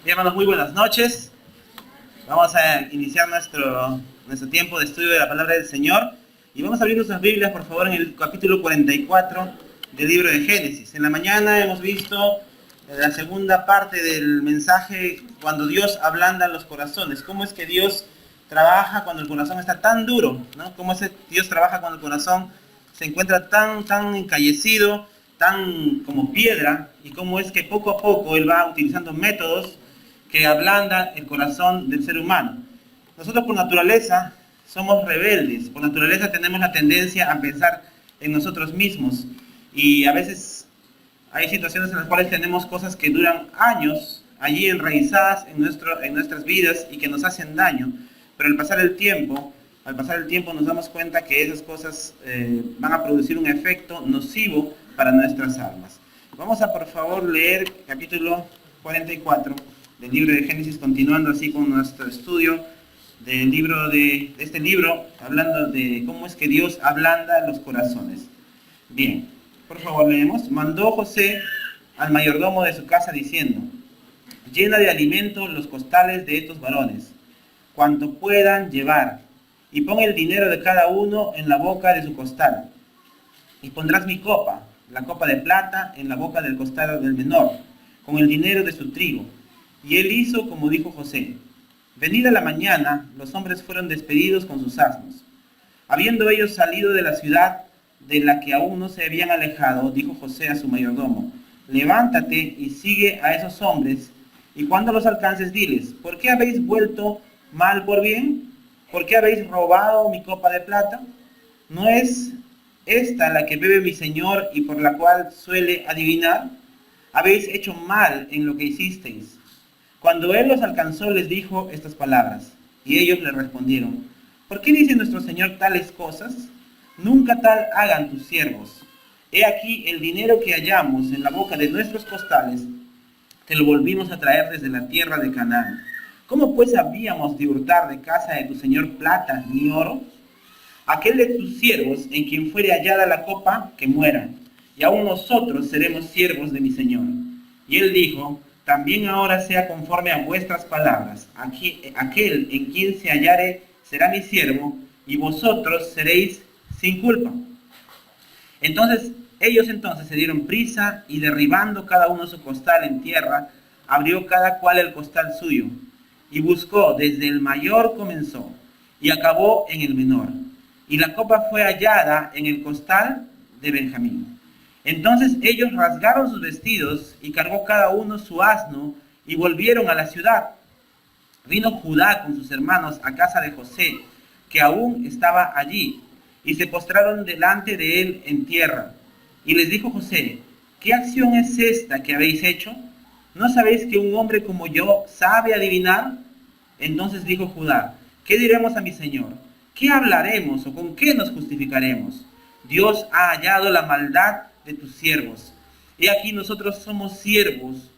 Bien, hermanos, muy buenas noches. Vamos a iniciar nuestro tiempo de estudio de la palabra del Señor. Y vamos a abrir nuestras Biblias, por favor, en el capítulo 44 del libro de Génesis. En la mañana hemos visto la segunda parte del mensaje cuando Dios ablanda los corazones. Cómo es que Dios trabaja cuando el corazón está tan duro, ¿no? Cómo es que Dios trabaja cuando el corazón se encuentra tan encallecido, tan como piedra, y cómo es que poco a poco Él va utilizando métodos que ablandan el corazón del ser humano. Nosotros por naturaleza somos rebeldes, por naturaleza tenemos la tendencia a pensar en nosotros mismos y a veces hay situaciones en las cuales tenemos cosas que duran años allí enraizadas en nuestras vidas y que nos hacen daño, pero al pasar el tiempo nos damos cuenta que esas cosas van a producir un efecto nocivo para nuestras almas. Vamos a por favor leer capítulo 44 del libro de Génesis, continuando así con nuestro estudio de este libro, hablando de cómo es que Dios ablanda los corazones. Bien, por favor leemos. Mandó José al mayordomo de su casa diciendo: llena de alimento los costales de estos varones, cuanto puedan llevar, y pon el dinero de cada uno en la boca de su costal. Y pondrás mi copa, la copa de plata, en la boca del costal del menor, con el dinero de su trigo. Y él hizo como dijo José. Venida la mañana, los hombres fueron despedidos con sus asnos. Habiendo ellos salido de la ciudad de la que aún no se habían alejado, dijo José a su mayordomo: levántate y sigue a esos hombres, y cuando los alcances diles: ¿por qué habéis vuelto mal por bien? ¿Por qué habéis robado mi copa de plata? ¿No es esta la que bebe mi señor y por la cual suele adivinar? Habéis hecho mal en lo que hicisteis. Cuando él los alcanzó, les dijo estas palabras, y ellos le respondieron: ¿por qué dice nuestro señor tales cosas? Nunca tal hagan tus siervos. He aquí el dinero que hallamos en la boca de nuestros costales, te lo volvimos a traer desde la tierra de Canaán. ¿Cómo pues habíamos de hurtar de casa de tu señor plata ni oro? Aquel de tus siervos en quien fuere hallada la copa, que muera, y aún nosotros seremos siervos de mi señor. Y él dijo: también ahora sea conforme a vuestras palabras. Aquel en quien se hallare será mi siervo, y vosotros seréis sin culpa. Ellos se dieron prisa, y derribando cada uno su costal en tierra, abrió cada cual el costal suyo, y buscó desde el mayor comenzó, y acabó en el menor. Y la copa fue hallada en el costal de Benjamín. Entonces ellos rasgaron sus vestidos, y cargó cada uno su asno, y volvieron a la ciudad. Vino Judá con sus hermanos a casa de José, que aún estaba allí, y se postraron delante de él en tierra. Y les dijo José: ¿qué acción es esta que habéis hecho? ¿No sabéis que un hombre como yo sabe adivinar? Entonces dijo Judá: ¿qué diremos a mi señor? ¿Qué hablaremos o con qué nos justificaremos? Dios ha hallado la maldad de tus siervos. He aquí nosotros somos siervos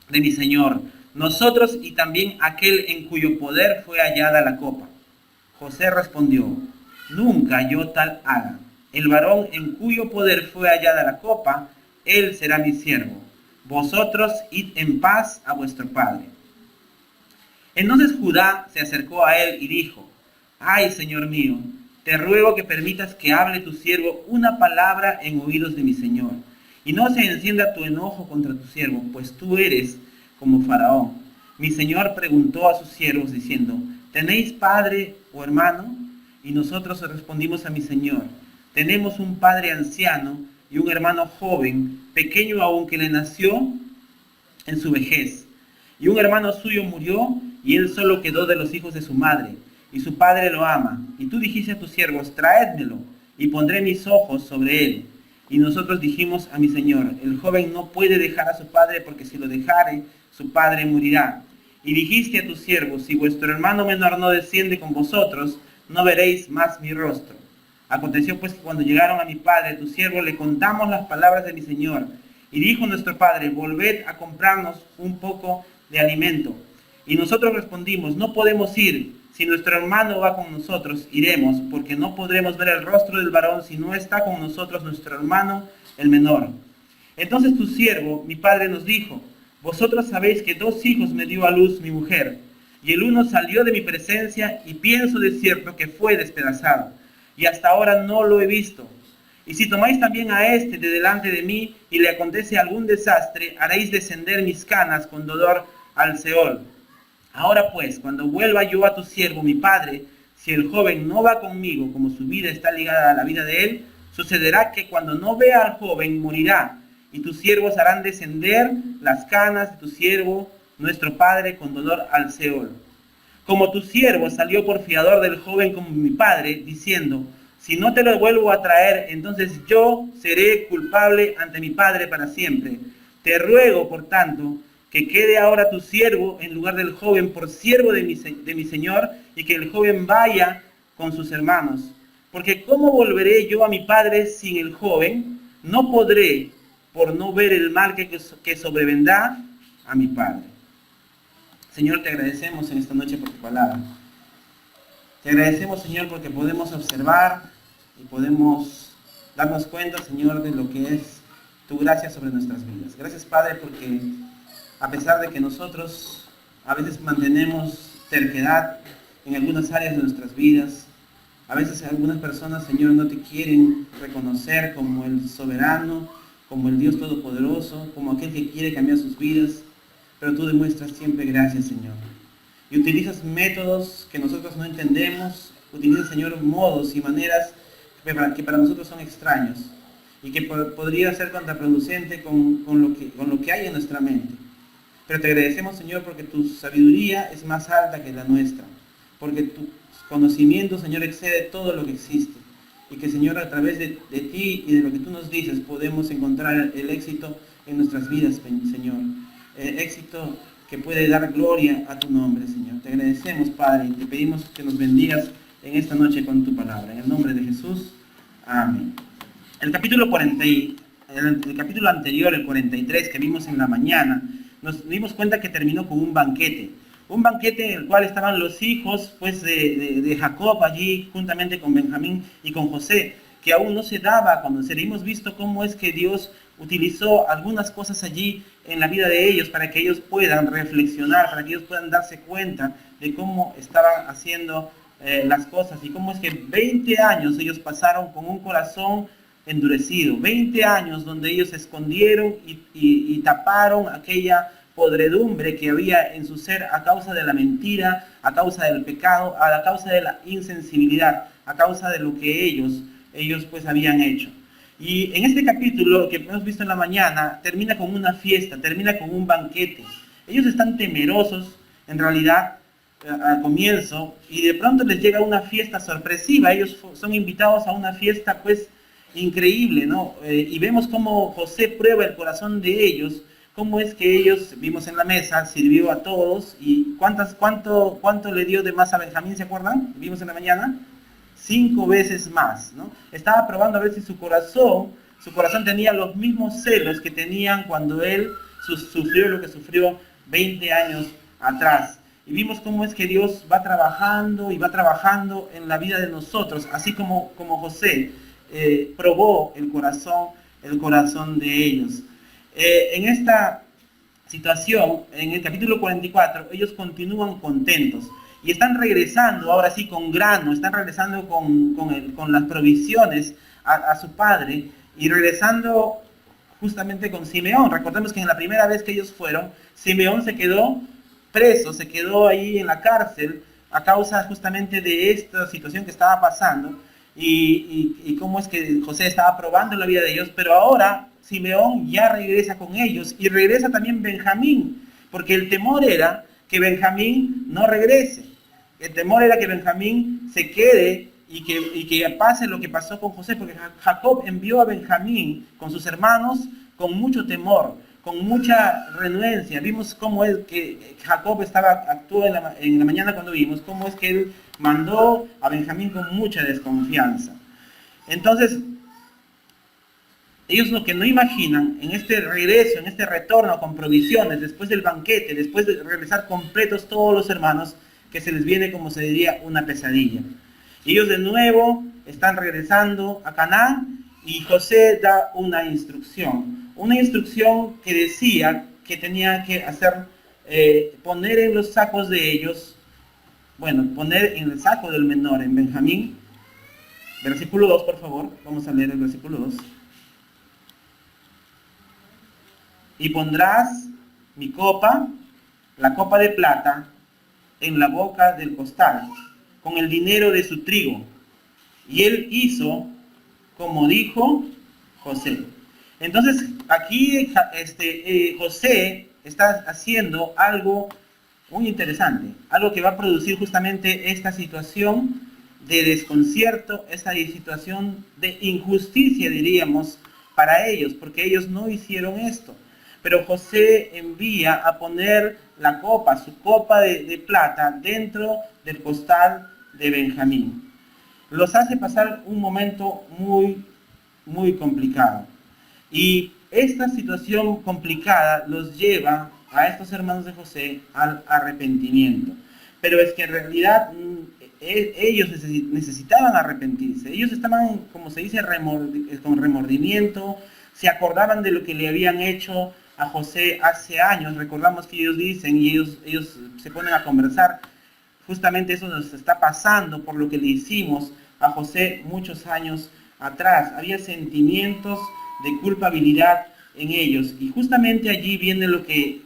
de mi señor, nosotros y también aquel en cuyo poder fue hallada la copa. José respondió: nunca yo tal haga. El varón en cuyo poder fue hallada la copa, él será mi siervo. Vosotros id en paz a vuestro padre. Entonces Judá se acercó a él y dijo: ay, señor mío, te ruego que permitas que hable tu siervo una palabra en oídos de mi señor, y no se encienda tu enojo contra tu siervo, pues tú eres como Faraón. Mi señor preguntó a sus siervos diciendo: ¿tenéis padre o hermano? Y nosotros respondimos a mi señor: tenemos un padre anciano y un hermano joven, pequeño aún, que le nació en su vejez. Y un hermano suyo murió, y él solo quedó de los hijos de su madre, y su padre lo ama. Y tú dijiste a tus siervos: traédmelo, y pondré mis ojos sobre él. Y nosotros dijimos a mi señor: el joven no puede dejar a su padre, porque si lo dejare, su padre morirá. Y dijiste a tus siervos: si vuestro hermano menor no desciende con vosotros, no veréis más mi rostro. Aconteció pues que cuando llegaron a mi padre, tu siervo, le contamos las palabras de mi señor. Y dijo nuestro padre: volved a comprarnos un poco de alimento. Y nosotros respondimos: no podemos ir. Si nuestro hermano va con nosotros, iremos, porque no podremos ver el rostro del varón si no está con nosotros nuestro hermano, el menor. Entonces tu siervo, mi padre, nos dijo: Vosotros sabéis que 2 hijos me dio a luz mi mujer, y el uno salió de mi presencia, y pienso de cierto que fue despedazado, y hasta ahora no lo he visto. Y si tomáis también a este de delante de mí, y le acontece algún desastre, haréis descender mis canas con dolor al Seol. Ahora pues, cuando vuelva yo a tu siervo, mi padre, si el joven no va conmigo, como su vida está ligada a la vida de él, sucederá que cuando no vea al joven, morirá, y tus siervos harán descender las canas de tu siervo, nuestro padre, con dolor al Seol. Como tu siervo salió por fiador del joven como mi padre, diciendo, si no te lo vuelvo a traer, entonces yo seré culpable ante mi padre para siempre. Te ruego, por tanto, que quede ahora tu siervo en lugar del joven por siervo de mi señor, y que el joven vaya con sus hermanos. Porque ¿cómo volveré yo a mi padre sin el joven? No podré, por no ver el mal que sobrevendrá a mi padre. Señor, te agradecemos en esta noche por tu palabra. Te agradecemos, Señor, porque podemos observar y podemos darnos cuenta, Señor, de lo que es tu gracia sobre nuestras vidas. Gracias, Padre, porque a pesar de que nosotros a veces mantenemos terquedad en algunas áreas de nuestras vidas, a veces algunas personas, Señor, no te quieren reconocer como el soberano, como el Dios todopoderoso, como aquel que quiere cambiar sus vidas, pero tú demuestras siempre gracias, Señor. Y utilizas métodos que nosotros no entendemos, utilizas, Señor, modos y maneras que para nosotros son extraños y que podría ser contraproducente con lo que hay en nuestra mente. Pero te agradecemos, Señor, porque tu sabiduría es más alta que la nuestra, porque tu conocimiento, Señor, excede todo lo que existe. Y que, Señor, a través de ti y de lo que tú nos dices, podemos encontrar el éxito en nuestras vidas, Señor. El éxito que puede dar gloria a tu nombre, Señor. Te agradecemos, Padre, y te pedimos que nos bendigas en esta noche con tu palabra. En el nombre de Jesús. Amén. El capítulo anterior, el 43, que vimos en la mañana, nos dimos cuenta que terminó con un banquete. Un banquete en el cual estaban los hijos pues, de Jacob allí, juntamente con Benjamín y con José, que aún no se daba a conocer. Hemos visto cómo es que Dios utilizó algunas cosas allí en la vida de ellos para que ellos puedan reflexionar, para que ellos puedan darse cuenta de cómo estaban haciendo las cosas y cómo es que 20 años ellos pasaron con un corazón endurecido, 20 años donde ellos se escondieron y taparon aquella podredumbre que había en su ser a causa de la mentira, a causa del pecado, a causa de la insensibilidad, a causa de lo que ellos pues habían hecho. Y en este capítulo que hemos visto en la mañana, termina con una fiesta, termina con un banquete. Ellos están temerosos, en realidad, al comienzo, y de pronto les llega una fiesta sorpresiva. Ellos son invitados a una fiesta, pues, increíble, ¿no? Y vemos cómo José prueba el corazón de ellos, cómo es que ellos, vimos en la mesa, sirvió a todos, y cuánto le dio de más a Benjamín, ¿se acuerdan? Vimos en la mañana. 5 veces más, ¿no? Estaba probando a ver si su corazón tenía los mismos celos que tenían cuando él sufrió lo que sufrió 20 años atrás. Y vimos cómo es que Dios va trabajando y va trabajando en la vida de nosotros, así como José probó el corazón de ellos. En esta situación, en el capítulo 44, ellos continúan contentos. Y están regresando, ahora sí, con grano, están regresando con las provisiones a su padre y regresando justamente con Simeón. Recordemos que en la primera vez que ellos fueron, Simeón se quedó preso, se quedó ahí en la cárcel a causa justamente de esta situación que estaba pasando y cómo es que José estaba probando la vida de ellos, pero ahora Simeón ya regresa con ellos y regresa también Benjamín, porque el temor era que Benjamín no regrese. El temor era que Benjamín se quede y que pase lo que pasó con José, porque Jacob envió a Benjamín con sus hermanos con mucho temor, con mucha renuencia. Vimos cómo es que Jacob actuó en la mañana cuando vimos cómo es que él mandó a Benjamín con mucha desconfianza. Entonces, ellos lo que no imaginan en este regreso, en este retorno con provisiones, después del banquete, después de regresar completos todos los hermanos, que se les viene, como se diría, una pesadilla. Ellos de nuevo están regresando a Canaán y José da una instrucción que decía que tenía que hacer, poner en los sacos de ellos, bueno, poner en el saco del menor, en Benjamín, versículo 2, por favor, vamos a leer el versículo 2. Y pondrás mi copa, la copa de plata, en la boca del costal, con el dinero de su trigo. Y él hizo como dijo José. Entonces, aquí José está haciendo algo muy interesante, algo que va a producir justamente esta situación de desconcierto, esta situación de injusticia, diríamos, para ellos, porque ellos no hicieron esto. Pero José envía a poner la copa, su copa de plata, dentro del costal de Benjamín. Los hace pasar un momento muy, muy complicado. Y esta situación complicada los lleva a estos hermanos de José al arrepentimiento. Pero es que en realidad ellos necesitaban arrepentirse. Ellos estaban, como se dice, con remordimiento, se acordaban de lo que le habían hecho a José hace años. Recordamos que ellos dicen, y ellos se ponen a conversar, justamente eso nos está pasando por lo que le hicimos a José muchos años atrás. Había sentimientos de culpabilidad en ellos. Y justamente allí viene lo que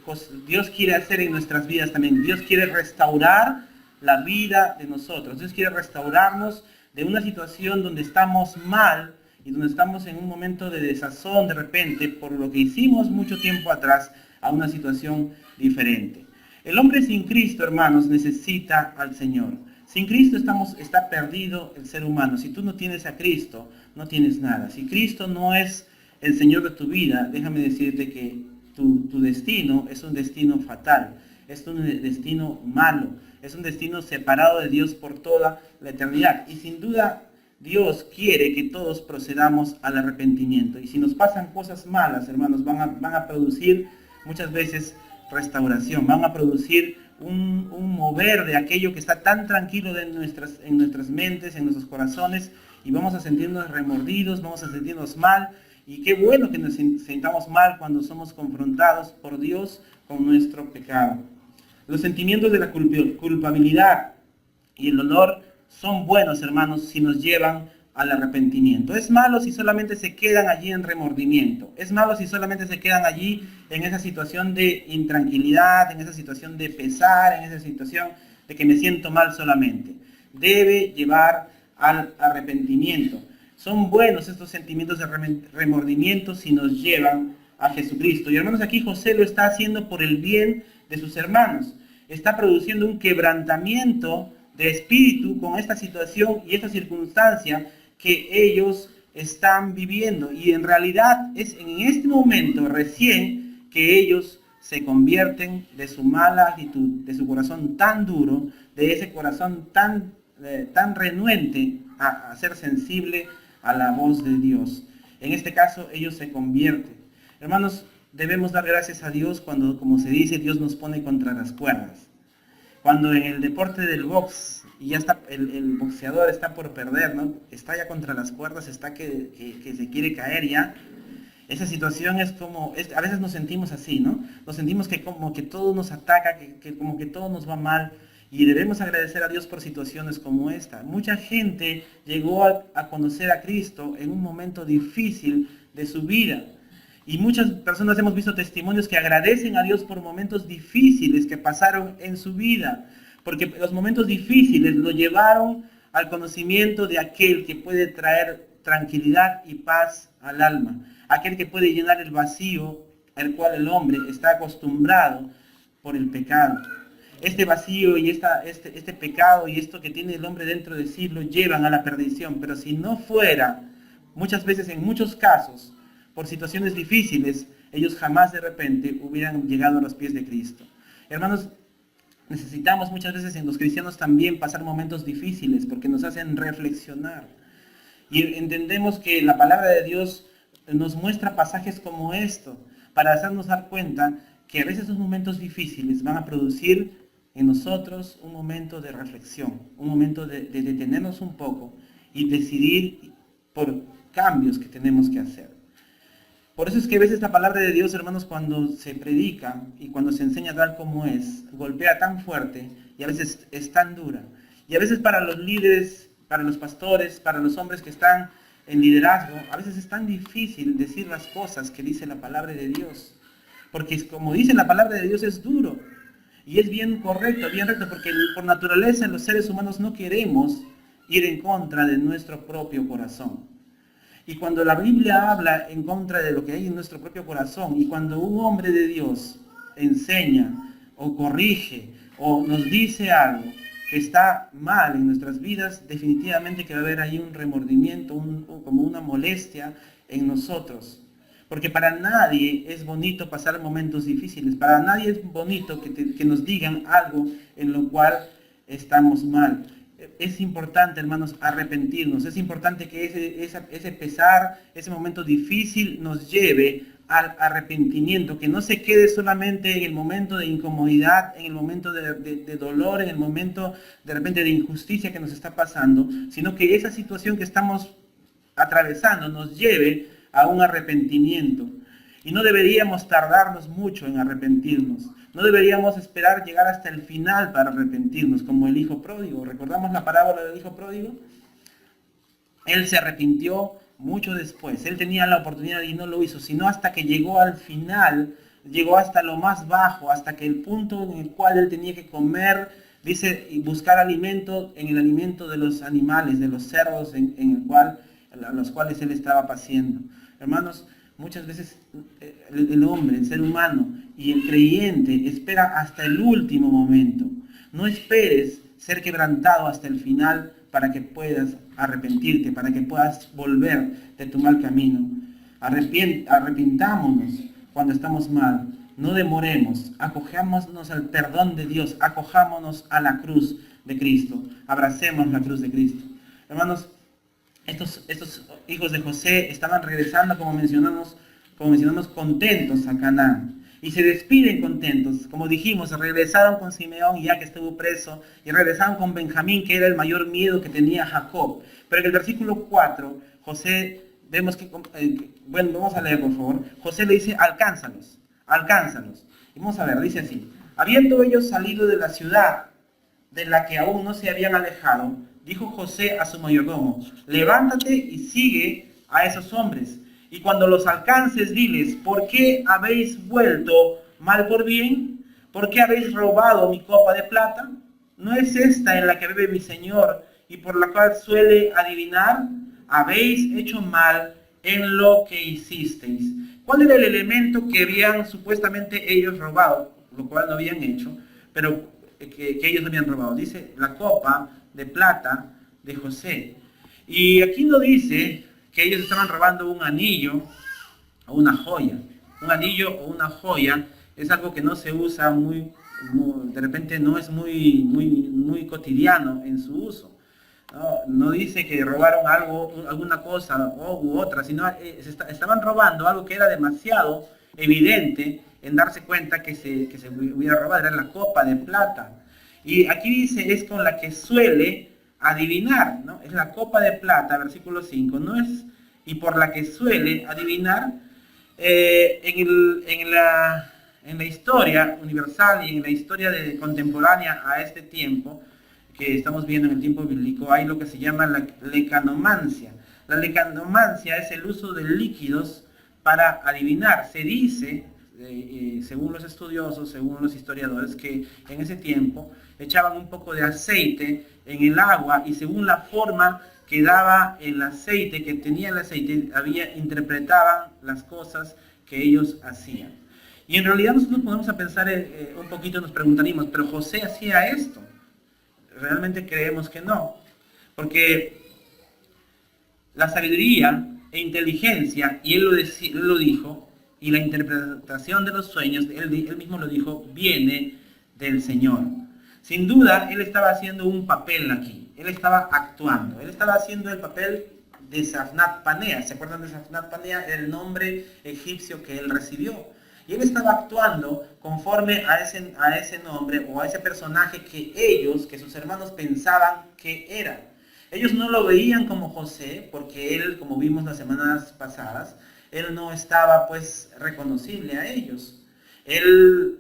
Dios quiere hacer en nuestras vidas también. Dios quiere restaurar la vida de nosotros. Dios quiere restaurarnos de una situación donde estamos mal y donde estamos en un momento de desazón de repente por lo que hicimos mucho tiempo atrás a una situación diferente. El hombre sin Cristo, hermanos, necesita al Señor. Sin Cristo está perdido el ser humano. Si tú no tienes a Cristo, no tienes nada. Si Cristo no es el Señor de tu vida, déjame decirte que tu destino es un destino fatal. Es un destino malo. Es un destino separado de Dios por toda la eternidad. Y sin duda, Dios quiere que todos procedamos al arrepentimiento. Y si nos pasan cosas malas, hermanos, van a producir muchas veces restauración, van a producir un mover de aquello que está tan tranquilo en nuestras mentes, en nuestros corazones, y vamos a sentirnos remordidos, vamos a sentirnos mal, y qué bueno que nos sintamos mal cuando somos confrontados por Dios con nuestro pecado. Los sentimientos de la culpabilidad y el dolor son buenos, hermanos, si nos llevan al arrepentimiento. Es malo si solamente se quedan allí en remordimiento. Es malo si solamente se quedan allí en esa situación de intranquilidad, en esa situación de pesar, en esa situación de que me siento mal solamente. Debe llevar al arrepentimiento. Son buenos estos sentimientos de remordimiento si nos llevan a Jesucristo. Y hermanos, aquí José lo está haciendo por el bien de sus hermanos. Está produciendo un quebrantamiento de espíritu con esta situación y esta circunstancia que ellos están viviendo. Y en realidad es en este momento recién que ellos se convierten de su mala actitud, de su corazón tan duro, de ese corazón tan renuente a ser sensible a la voz de Dios. En este caso ellos se convierten. Hermanos, debemos dar gracias a Dios cuando, como se dice, Dios nos pone contra las cuerdas. Cuando en el deporte del box, y ya está, el boxeador está por perder, ¿no? Está ya contra las cuerdas, está que se quiere caer ya. Esa situación es como, a veces nos sentimos así, ¿no? Nos sentimos que como que todo nos ataca, que como que todo nos va mal. Y debemos agradecer a Dios por situaciones como esta. Mucha gente llegó a conocer a Cristo en un momento difícil de su vida. Y muchas personas hemos visto testimonios que agradecen a Dios por momentos difíciles que pasaron en su vida. Porque los momentos difíciles lo llevaron al conocimiento de aquel que puede traer tranquilidad y paz al alma. Aquel que puede llenar el vacío al cual el hombre está acostumbrado por el pecado. Este vacío y este pecado y esto que tiene el hombre dentro de sí lo llevan a la perdición. Pero si no fuera, muchas veces, en muchos casos, por situaciones difíciles, ellos jamás de repente hubieran llegado a los pies de Cristo. Hermanos, necesitamos muchas veces en los cristianos también pasar momentos difíciles porque nos hacen reflexionar. Y entendemos que la palabra de Dios nos muestra pasajes como esto para hacernos dar cuenta que a veces esos momentos difíciles van a producir en nosotros un momento de reflexión, un momento de detenernos un poco y decidir por cambios que tenemos que hacer. Por eso es que a veces la palabra de Dios, hermanos, cuando se predica y cuando se enseña tal como es, golpea tan fuerte y a veces es tan dura. Y a veces para los líderes, para los pastores, para los hombres que están en liderazgo, a veces es tan difícil decir las cosas que dice la palabra de Dios. Porque como dice la palabra de Dios es duro. Y es bien correcto, bien recto, porque por naturaleza los seres humanos no queremos ir en contra de nuestro propio corazón. Y cuando la Biblia habla en contra de lo que hay en nuestro propio corazón, y cuando un hombre de Dios enseña o corrige o nos dice algo que está mal en nuestras vidas, definitivamente que va a haber ahí un remordimiento, como una molestia en nosotros. Porque para nadie es bonito pasar momentos difíciles, para nadie es bonito que nos digan algo en lo cual estamos mal. Es importante, hermanos, arrepentirnos. Es importante que ese pesar, ese momento difícil nos lleve al arrepentimiento, que no se quede solamente en el momento de incomodidad, en el momento de dolor, en el momento de repente de injusticia que nos está pasando, sino que esa situación que estamos atravesando nos lleve a un arrepentimiento. Y no deberíamos tardarnos mucho en arrepentirnos. No deberíamos esperar llegar hasta el final para arrepentirnos, como el hijo pródigo. ¿Recordamos la parábola del hijo pródigo? Él se arrepintió mucho después. Él tenía la oportunidad y no lo hizo, sino hasta que llegó al final, llegó hasta lo más bajo, hasta que el punto en el cual él tenía que comer, dice, y buscar alimento en el alimento de los animales, de los cerdos los cuales él estaba paciendo. Hermanos, muchas veces el hombre, el ser humano y el creyente espera hasta el último momento. No esperes ser quebrantado hasta el final para que puedas arrepentirte, para que puedas volver de tu mal camino. Arrepintámonos cuando estamos mal. No demoremos, acojámonos al perdón de Dios, acojámonos a la cruz de Cristo, abracemos la cruz de Cristo. Hermanos, estos hijos de José estaban regresando, como mencionamos, contentos a Canaán. Y se despiden contentos. Como dijimos, regresaron con Simeón, ya que estuvo preso, y regresaron con Benjamín, que era el mayor miedo que tenía Jacob. Pero en el versículo 4, José, vemos que, bueno, vamos a leer por favor. José le dice, alcánzalos. Y vamos a ver, dice así. Habiendo ellos salido de la ciudad, de la que aún no se habían alejado, dijo José a su mayordomo, levántate y sigue a esos hombres. Y cuando los alcances, diles, ¿por qué habéis vuelto mal por bien? ¿Por qué habéis robado mi copa de plata? ¿No es esta en la que bebe mi señor y por la cual suele adivinar? Habéis hecho mal en lo que hicisteis. ¿Cuál era el elemento que habían supuestamente ellos robado? Lo cual no habían hecho, pero que ellos habían robado. Dice, la copa de plata de José. Y aquí no dice que ellos estaban robando un anillo o una joya. Un anillo o una joya es algo que no se usa de repente no es muy cotidiano en su uso. No dice que robaron alguna cosa u otra, sino estaban robando algo que era demasiado evidente en darse cuenta que se hubiera robado, era la copa de plata. Y aquí dice, es con la que suele adivinar, ¿no? Es la copa de plata, versículo 5, ¿no es? Y por la que suele adivinar, en la historia universal y en la historia contemporánea a este tiempo, que estamos viendo en el tiempo bíblico, hay lo que se llama la lecanomancia. La lecanomancia es el uso de líquidos para adivinar. Se dice, según los estudiosos, según los historiadores, que en ese tiempo echaban un poco de aceite en el agua y según la forma que daba el aceite, que tenía el aceite, interpretaban las cosas que ellos hacían. Y en realidad nosotros podemos pensar un poquito, nos preguntaríamos, ¿pero José hacía esto? Realmente creemos que no, porque la sabiduría e inteligencia, y él lo dijo, y la interpretación de los sueños, él mismo lo dijo, viene del Señor. Sin duda, él estaba haciendo un papel aquí, él estaba actuando, él estaba haciendo el papel de Safnat Panea. ¿Se acuerdan de Safnat Panea? El nombre egipcio que él recibió. Y él estaba actuando conforme a ese nombre o a ese personaje que sus hermanos pensaban que era. Ellos no lo veían como José, porque él, como vimos las semanas pasadas, él no estaba pues reconocible a ellos. Él,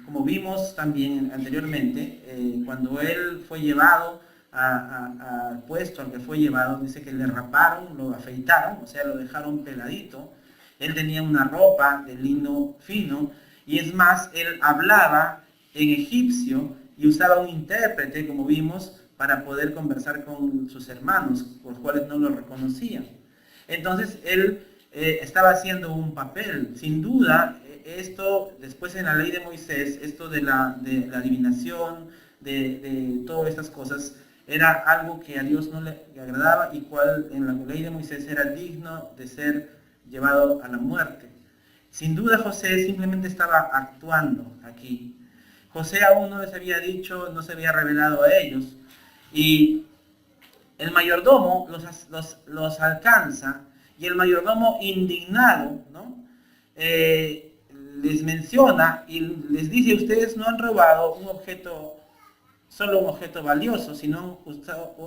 como vimos también anteriormente, cuando él fue llevado al puesto al que fue llevado, dice que le raparon, lo afeitaron, o sea, lo dejaron peladito. Él tenía una ropa de lino fino, y es más, él hablaba en egipcio y usaba un intérprete, como vimos, para poder conversar con sus hermanos, los cuales no lo reconocían. Entonces él estaba haciendo un papel. Sin duda, esto después en la ley de Moisés, esto de la adivinación, de todas estas cosas, era algo que a Dios no le agradaba, y cual en la ley de Moisés era digno de ser llevado a la muerte. Sin duda José simplemente estaba actuando aquí. José aún no les había dicho, no se había revelado a ellos, y el mayordomo los alcanza, y el mayordomo indignado, ¿no? Les menciona y les dice: ustedes no han robado un objeto, solo un objeto valioso, sino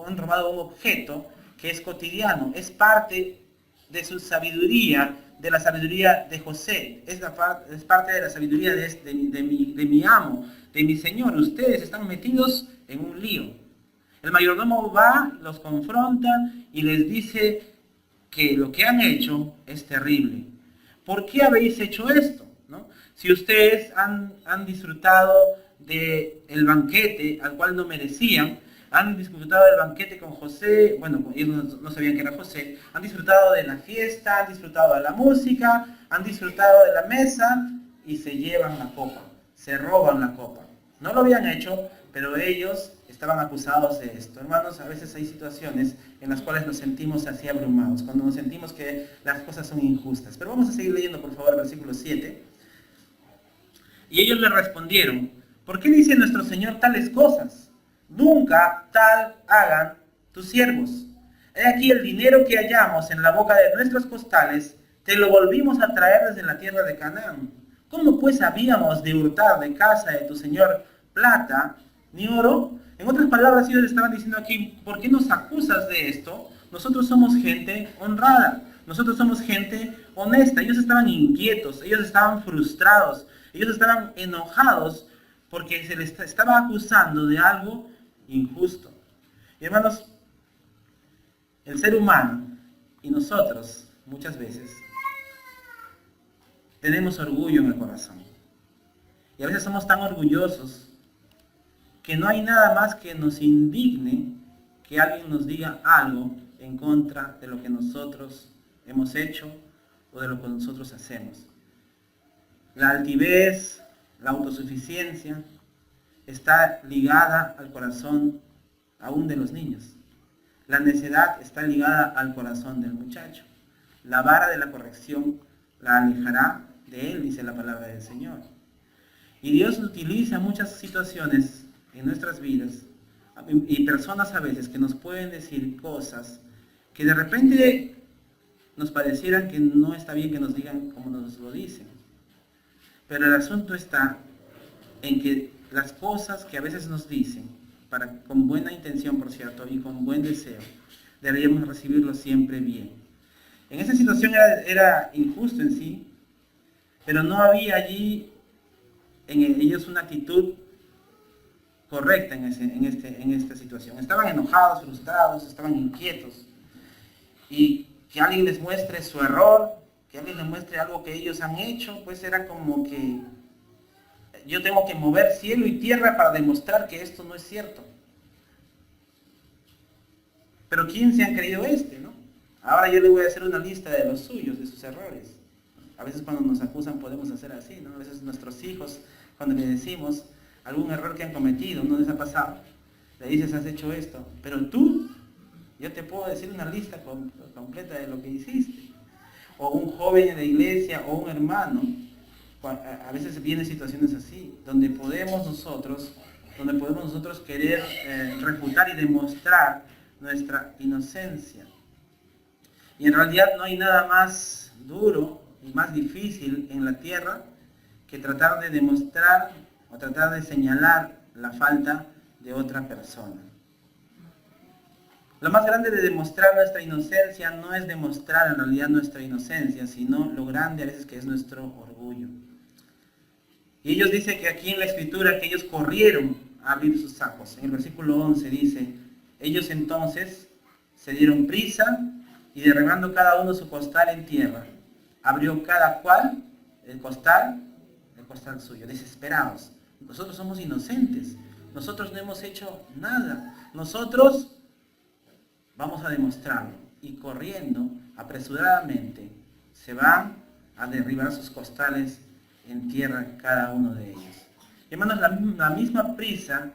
han robado un objeto que es cotidiano, es parte de su sabiduría, de la sabiduría de José, es parte de la sabiduría de mi amo, de mi señor. Ustedes están metidos en un lío. El mayordomo va, los confronta y les dice que lo que han hecho es terrible. ¿Por qué habéis hecho esto? ¿No? Si ustedes han disfrutado del banquete al cual no merecían, han disfrutado del banquete con José, bueno, ellos no sabían que era José, han disfrutado de la fiesta, han disfrutado de la música, han disfrutado de la mesa, y se llevan la copa, se roban la copa. No lo habían hecho, pero ellos estaban acusados de esto. Hermanos, a veces hay situaciones en las cuales nos sentimos así abrumados, cuando nos sentimos que las cosas son injustas. Pero vamos a seguir leyendo, por favor, el versículo 7. Y ellos le respondieron: ¿por qué dice nuestro Señor tales cosas? Nunca tal hagan tus siervos. He aquí el dinero que hallamos en la boca de nuestros costales, te lo volvimos a traer desde la tierra de Canaán. ¿Cómo pues habíamos de hurtar de casa de tu Señor plata ni oro? En otras palabras, ellos le estaban diciendo aquí: ¿por qué nos acusas de esto? Nosotros somos gente honrada, nosotros somos gente honesta. Ellos estaban inquietos, ellos estaban frustrados, ellos estaban enojados porque se les estaba acusando de algo injusto. Y hermanos, el ser humano y nosotros muchas veces tenemos orgullo en el corazón. Y a veces somos tan orgullosos que no hay nada más que nos indigne que alguien nos diga algo en contra de lo que nosotros hemos hecho o de lo que nosotros hacemos. La altivez, la autosuficiencia está ligada al corazón aún de los niños. La necedad está ligada al corazón del muchacho. La vara de la corrección la alejará de él, dice la palabra del Señor. Y Dios utiliza muchas situaciones en nuestras vidas y personas a veces que nos pueden decir cosas que de repente nos parecieran que no está bien que nos digan como nos lo dicen. Pero el asunto está en que las cosas que a veces nos dicen, con buena intención, por cierto, y con buen deseo, deberíamos recibirlo siempre bien. En esa situación era injusto en sí, pero no había allí en ellos una actitud correcta en esta situación. Estaban enojados, frustrados, estaban inquietos. Y que alguien les muestre su error, que alguien les muestre algo que ellos han hecho, pues era como que yo tengo que mover cielo y tierra para demostrar que esto no es cierto. Pero ¿quién se ha creído no? Ahora yo le voy a hacer una lista de los suyos, de sus errores. A veces cuando nos acusan podemos hacer así, ¿no? A veces nuestros hijos, cuando les decimos algún error que han cometido, ¿no les ha pasado? Le dices: has hecho esto, pero tú, yo te puedo decir una lista completa de lo que hiciste. O un joven en la iglesia, o un hermano. A veces vienen situaciones así, donde podemos nosotros querer refutar y demostrar nuestra inocencia. Y en realidad no hay nada más duro y más difícil en la tierra que tratar de demostrar o tratar de señalar la falta de otra persona. Lo más grande de demostrar nuestra inocencia no es demostrar en realidad nuestra inocencia, sino lo grande a veces que es nuestro orgullo. Y ellos dicen que aquí en la escritura que ellos corrieron a abrir sus sacos. En el versículo 11 dice, ellos entonces se dieron prisa y derribando cada uno su costal en tierra, abrió cada cual el costal suyo, desesperados. Nosotros somos inocentes, nosotros no hemos hecho nada, nosotros vamos a demostrarlo. Y corriendo apresuradamente se van a derribar sus costales en tierra cada uno de ellos. Y hermanos, la misma prisa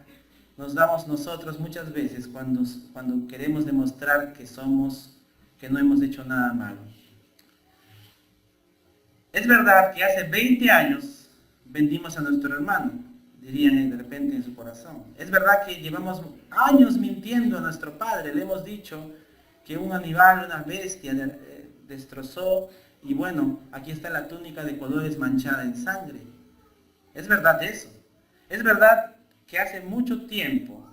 nos damos nosotros muchas veces cuando queremos demostrar que no hemos hecho nada malo. Es verdad que hace 20 años vendimos a nuestro hermano, dirían de repente en su corazón. Es verdad que llevamos años mintiendo a nuestro padre, le hemos dicho que un animal, una bestia destrozó y bueno, aquí está la túnica de colores manchada en sangre. Es verdad eso. Es verdad que hace mucho tiempo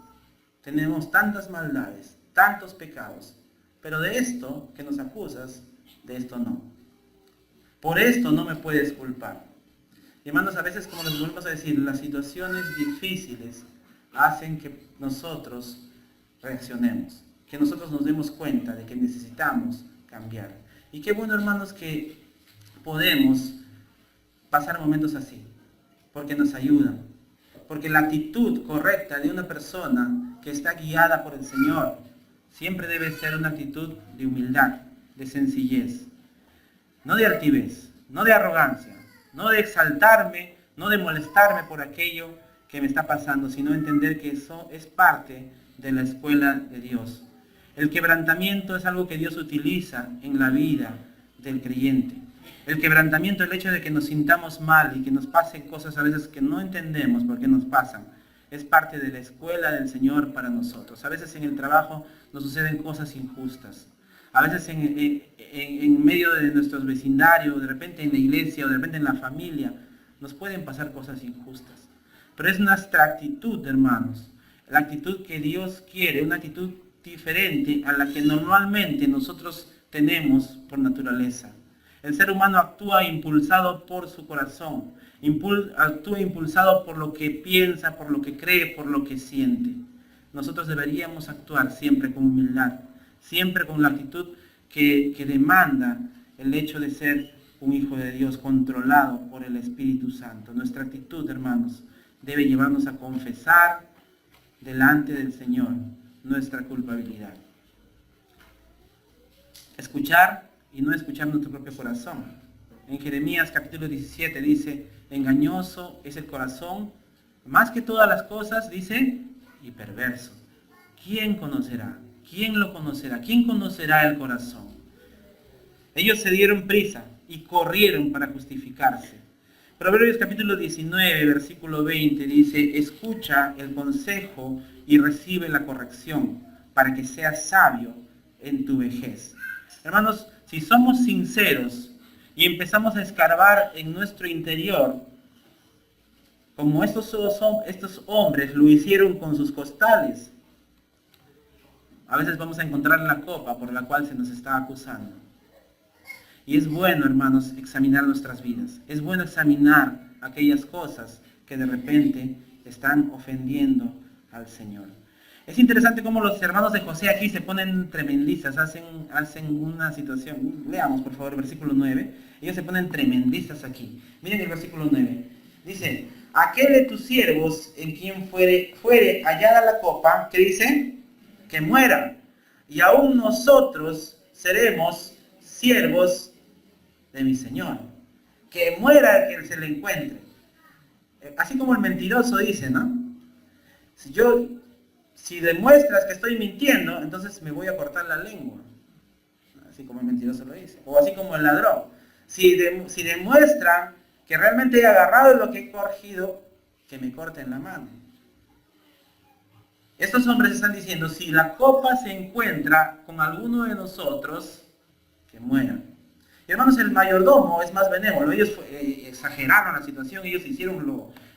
tenemos tantas maldades, tantos pecados, pero de esto que nos acusas, de esto no. Por esto no me puedes culpar. Y hermanos, a veces, como les volvemos a decir, las situaciones difíciles hacen que nosotros reaccionemos, que nosotros nos demos cuenta de que necesitamos cambiar. Y qué bueno, hermanos, que podemos pasar momentos así, porque nos ayudan. Porque la actitud correcta de una persona que está guiada por el Señor siempre debe ser una actitud de humildad, de sencillez. No de altivez, no de arrogancia, no de exaltarme, no de molestarme por aquello que me está pasando, sino entender que eso es parte de la escuela de Dios. El quebrantamiento es algo que Dios utiliza en la vida del creyente. El quebrantamiento, el hecho de que nos sintamos mal y que nos pasen cosas a veces que no entendemos por qué nos pasan, es parte de la escuela del Señor para nosotros. A veces en el trabajo nos suceden cosas injustas. A veces en medio de nuestros vecindarios, de repente en la iglesia o de repente en la familia, nos pueden pasar cosas injustas. Pero es nuestra actitud, hermanos, la actitud que Dios quiere, una actitud diferente a la que normalmente nosotros tenemos por naturaleza. El ser humano actúa impulsado por su corazón, actúa impulsado por lo que piensa, por lo que cree, por lo que siente. Nosotros deberíamos actuar siempre con humildad, siempre con la actitud que demanda el hecho de ser un hijo de Dios controlado por el Espíritu Santo. Nuestra actitud, hermanos, debe llevarnos a confesar delante del Señor nuestra culpabilidad. Escuchar y no escuchar nuestro propio corazón. En Jeremías capítulo 17 dice, engañoso es el corazón, más que todas las cosas, dice, y perverso. ¿Quién conocerá? ¿Quién lo conocerá? ¿Quién conocerá el corazón? Ellos se dieron prisa y corrieron para justificarse. Proverbios capítulo 19, versículo 20 dice, escucha el consejo y recibe la corrección para que seas sabio en tu vejez. Hermanos, si somos sinceros y empezamos a escarbar en nuestro interior, como estos hombres lo hicieron con sus costales, a veces vamos a encontrar la copa por la cual se nos está acusando. Y es bueno, hermanos, examinar nuestras vidas. Es bueno examinar aquellas cosas que de repente están ofendiendo al Señor. Es interesante cómo los hermanos de José aquí se ponen tremendistas, hacen una situación. Leamos, por favor, el versículo 9. Ellos se ponen tremendistas aquí. Miren el versículo 9. Dice, aquel de tus siervos en quien fuere hallada la copa, ¿qué dice? Que muera, y aún nosotros seremos siervos de mi Señor. Que muera el que se le encuentre. Así como el mentiroso dice, ¿no? Si demuestras que estoy mintiendo, entonces me voy a cortar la lengua. Así como el mentiroso lo dice. O así como el ladrón. Si demuestran que realmente he agarrado lo que he corregido, que me corten la mano. Estos hombres están diciendo, si la copa se encuentra con alguno de nosotros, que muera. Y hermanos, el mayordomo es más benévolo. Ellos exageraron la situación, ellos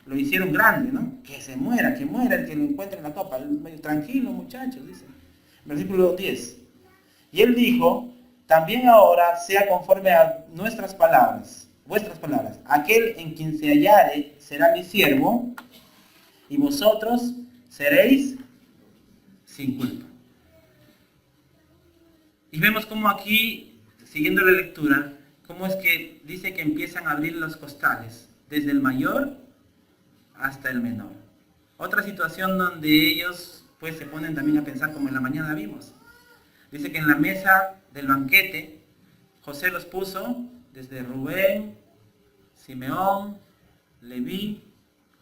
lo hicieron grande, ¿no? Que muera el que lo encuentre en la copa. Tranquilo, muchachos, dice. Versículo 10. Y él dijo, también ahora sea conforme a vuestras palabras. Aquel en quien se hallare será mi siervo, y vosotros seréis sin culpa. Y vemos como aquí, siguiendo la lectura, cómo es que dice que empiezan a abrir los costales, desde el mayor hasta el menor. Otra situación donde ellos pues se ponen también a pensar, como en la mañana vimos. Dice que en la mesa del banquete, José los puso desde Rubén, Simeón, Leví,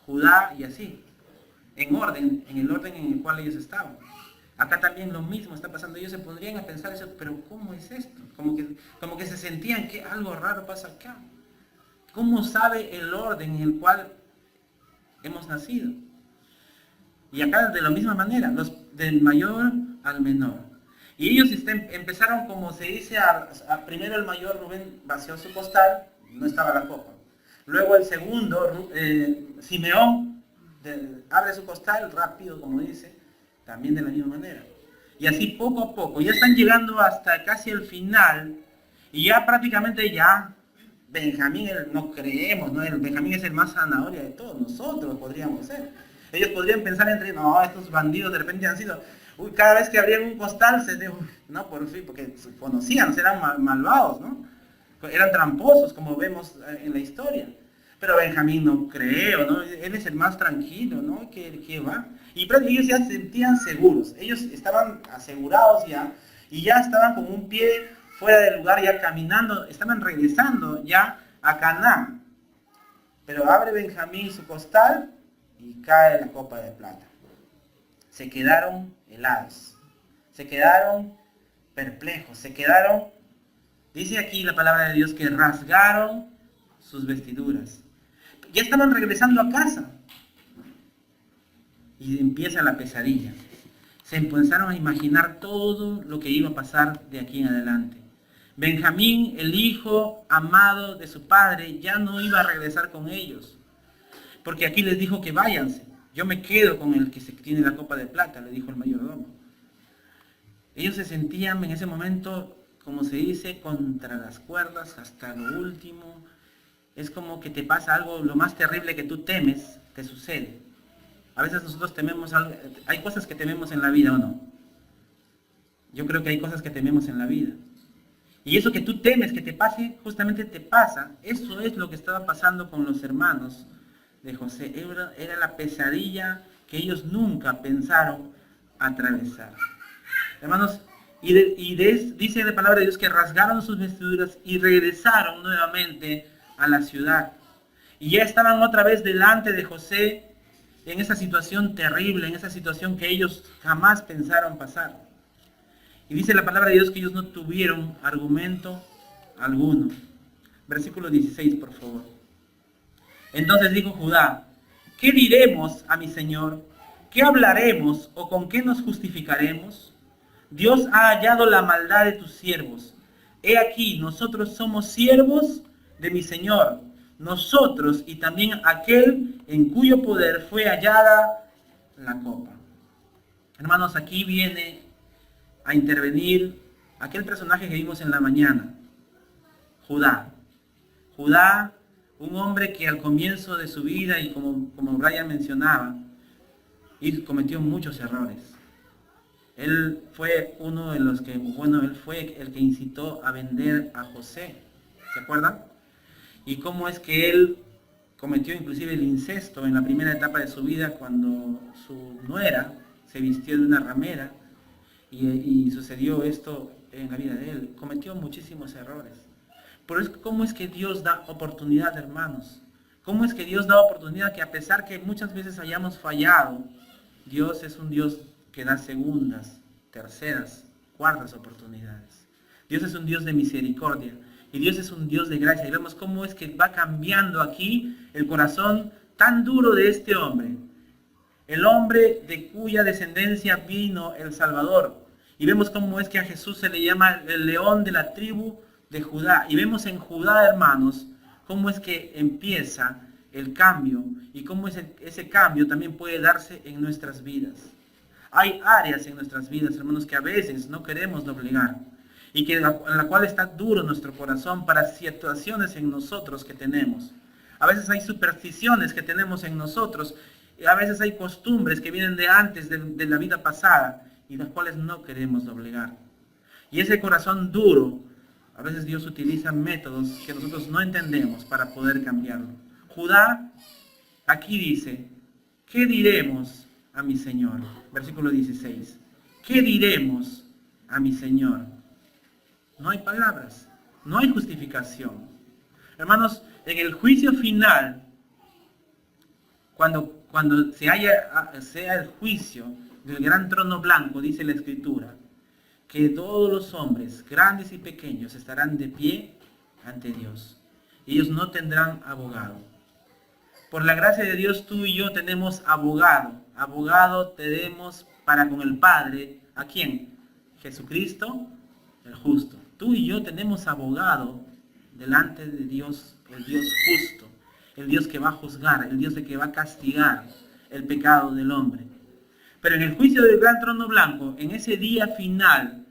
Judá y así, en el orden en el cual ellos estaban. Acá también lo mismo está pasando. Ellos se pondrían a pensar eso, pero ¿cómo es esto? Como que se sentían que algo raro pasa acá. ¿Cómo sabe el orden en el cual hemos nacido? Y acá de la misma manera, del mayor al menor. Y ellos empezaron, como se dice, primero el mayor Rubén vació su costal, no estaba la copa. Luego el segundo, Simeón, abre su costal rápido, como dice, también de la misma manera. Y así poco a poco, ya están llegando hasta casi el final, y ya prácticamente Benjamín, no creemos, ¿no? Benjamín es el más zanahoria de todos, nosotros podríamos ser. Ellos podrían pensar entre, no, estos bandidos de repente han sido, cada vez que abrían un costal, no, por fin, porque se conocían, eran malvados, ¿no? Eran tramposos, como vemos en la historia. Pero Benjamín no creo, ¿no? Él es el más tranquilo, ¿no? Que va. Y ellos ya se sentían seguros. Ellos estaban asegurados ya. Y ya estaban con un pie fuera del lugar, ya caminando. Estaban regresando ya a Canaán. Pero abre Benjamín su costal y cae la copa de plata. Se quedaron helados. Se quedaron perplejos. Dice aquí la palabra de Dios que rasgaron sus vestiduras. Ya estaban regresando a casa. Y empieza la pesadilla. Se empezaron a imaginar todo lo que iba a pasar de aquí en adelante. Benjamín, el hijo amado de su padre, ya no iba a regresar con ellos. Porque aquí les dijo que váyanse. Yo me quedo con el que tiene la copa de plata, le dijo el mayordomo. Ellos se sentían en ese momento, como se dice, contra las cuerdas hasta lo último. Es como que te pasa algo, lo más terrible que tú temes, te sucede. A veces nosotros tememos algo, hay cosas que tememos en la vida, ¿o no? Yo creo que hay cosas que tememos en la vida. Y eso que tú temes que te pase, justamente te pasa. Eso es lo que estaba pasando con los hermanos de José. Era la pesadilla que ellos nunca pensaron atravesar. Hermanos, dice la palabra de Dios que rasgaron sus vestiduras y regresaron nuevamente a la ciudad. Y ya estaban otra vez delante de José en esa situación terrible, en esa situación que ellos jamás pensaron pasar. Y dice la palabra de Dios que ellos no tuvieron argumento alguno. Versículo 16, por favor. Entonces dijo Judá, ¿qué diremos a mi señor? ¿Qué hablaremos o con qué nos justificaremos? Dios ha hallado la maldad de tus siervos. He aquí, nosotros somos siervos de mi señor, nosotros y también aquel en cuyo poder fue hallada la copa. Hermanos, aquí viene a intervenir aquel personaje que vimos en la mañana, Judá. Judá, un hombre que al comienzo de su vida, y como Brian mencionaba, él cometió muchos errores. Él fue uno de los que, él fue el que incitó a vender a José, ¿se acuerdan? Y cómo es que él cometió inclusive el incesto en la primera etapa de su vida, cuando su nuera se vistió de una ramera, y sucedió esto en la vida de él. Cometió muchísimos errores. Pero cómo es que Dios da oportunidad, hermanos. Cómo es que Dios da oportunidad, que a pesar que muchas veces hayamos fallado, Dios es un Dios que da segundas, terceras, cuartas oportunidades. Dios es un Dios de misericordia. Y Dios es un Dios de gracia. Y vemos cómo es que va cambiando aquí el corazón tan duro de este hombre. El hombre de cuya descendencia vino el Salvador. Y vemos cómo es que a Jesús se le llama el león de la tribu de Judá. Y vemos en Judá, hermanos, cómo es que empieza el cambio. Y cómo ese cambio también puede darse en nuestras vidas. Hay áreas en nuestras vidas, hermanos, que a veces no queremos doblegar y que en la cual está duro nuestro corazón para situaciones en nosotros que tenemos. A veces hay supersticiones que tenemos en nosotros, y a veces hay costumbres que vienen de antes de la vida pasada y las cuales no queremos doblegar. Y ese corazón duro, a veces Dios utiliza métodos que nosotros no entendemos para poder cambiarlo. Judá aquí dice, ¿qué diremos a mi Señor? Versículo 16. ¿Qué diremos a mi Señor? No hay palabras, no hay justificación. Hermanos, en el juicio final, cuando sea el juicio del gran trono blanco, dice la Escritura, que todos los hombres, grandes y pequeños, estarán de pie ante Dios. Ellos no tendrán abogado. Por la gracia de Dios, tú y yo tenemos abogado. Abogado tenemos para con el Padre. ¿A quién? Jesucristo, el justo. Tú y yo tenemos abogado delante de Dios, el Dios justo, el Dios que va a juzgar, el Dios que va a castigar el pecado del hombre. Pero en el juicio del gran trono blanco, en ese día final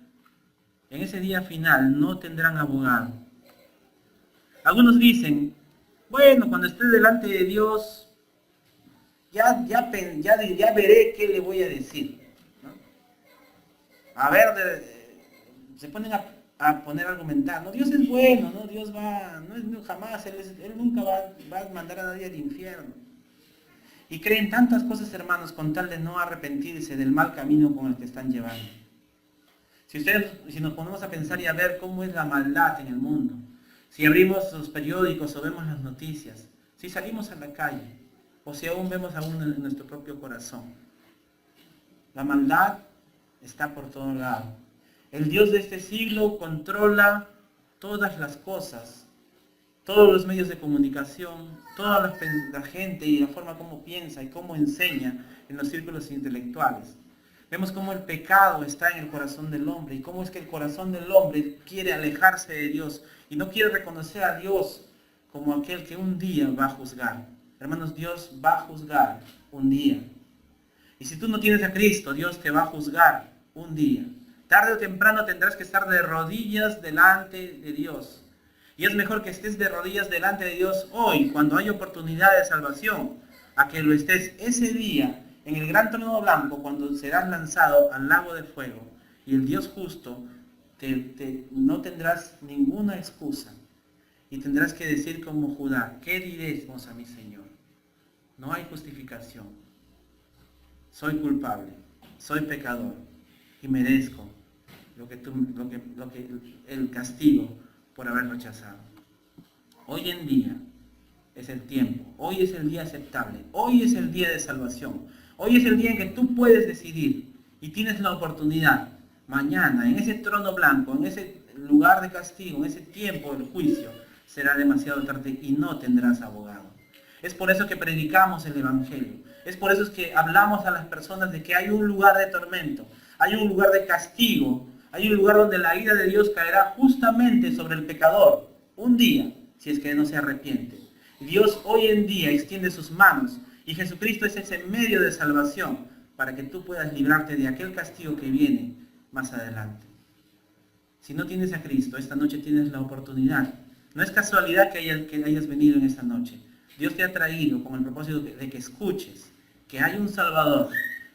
no tendrán abogado. Algunos dicen, bueno, cuando esté delante de Dios, ya veré qué le voy a decir, ¿no? A ver, se ponen a poner a argumentar, no, Dios es bueno, no, Dios jamás, Él nunca va a mandar a nadie al infierno. Y creen tantas cosas, hermanos, con tal de no arrepentirse del mal camino con el que están llevando. Si nos ponemos a pensar y a ver cómo es la maldad en el mundo, si abrimos los periódicos o vemos las noticias, si salimos a la calle, o si aún vemos aún en nuestro propio corazón, la maldad está por todo lado. El Dios de este siglo controla todas las cosas, todos los medios de comunicación, toda la gente y la forma como piensa y cómo enseña en los círculos intelectuales. Vemos cómo el pecado está en el corazón del hombre y cómo es que el corazón del hombre quiere alejarse de Dios y no quiere reconocer a Dios como aquel que un día va a juzgar. Hermanos, Dios va a juzgar un día. Y si tú no tienes a Cristo, Dios te va a juzgar un día. Tarde o temprano tendrás que estar de rodillas delante de Dios. Y es mejor que estés de rodillas delante de Dios hoy, cuando hay oportunidad de salvación, a que lo estés ese día en el gran trono blanco, cuando serás lanzado al lago de fuego. Y el Dios justo no tendrás ninguna excusa. Y tendrás que decir como Judá, ¿qué diremos a mi Señor? No hay justificación. Soy culpable, soy pecador y merezco el castigo por haber rechazado. Hoy en día es el tiempo, hoy es el día aceptable, hoy es el día de salvación, hoy es el día en que tú puedes decidir y tienes la oportunidad, mañana, en ese trono blanco, en ese lugar de castigo, en ese tiempo del juicio, será demasiado tarde y no tendrás abogado. Es por eso que predicamos el Evangelio, es por eso que hablamos a las personas de que hay un lugar de tormento, hay un lugar de castigo, hay un lugar donde la ira de Dios caerá justamente sobre el pecador, un día, si es que no se arrepiente. Dios hoy en día extiende sus manos y Jesucristo es ese medio de salvación para que tú puedas librarte de aquel castigo que viene más adelante. Si no tienes a Cristo, esta noche tienes la oportunidad. No es casualidad que hayas venido en esta noche. Dios te ha traído con el propósito de que escuches que hay un Salvador,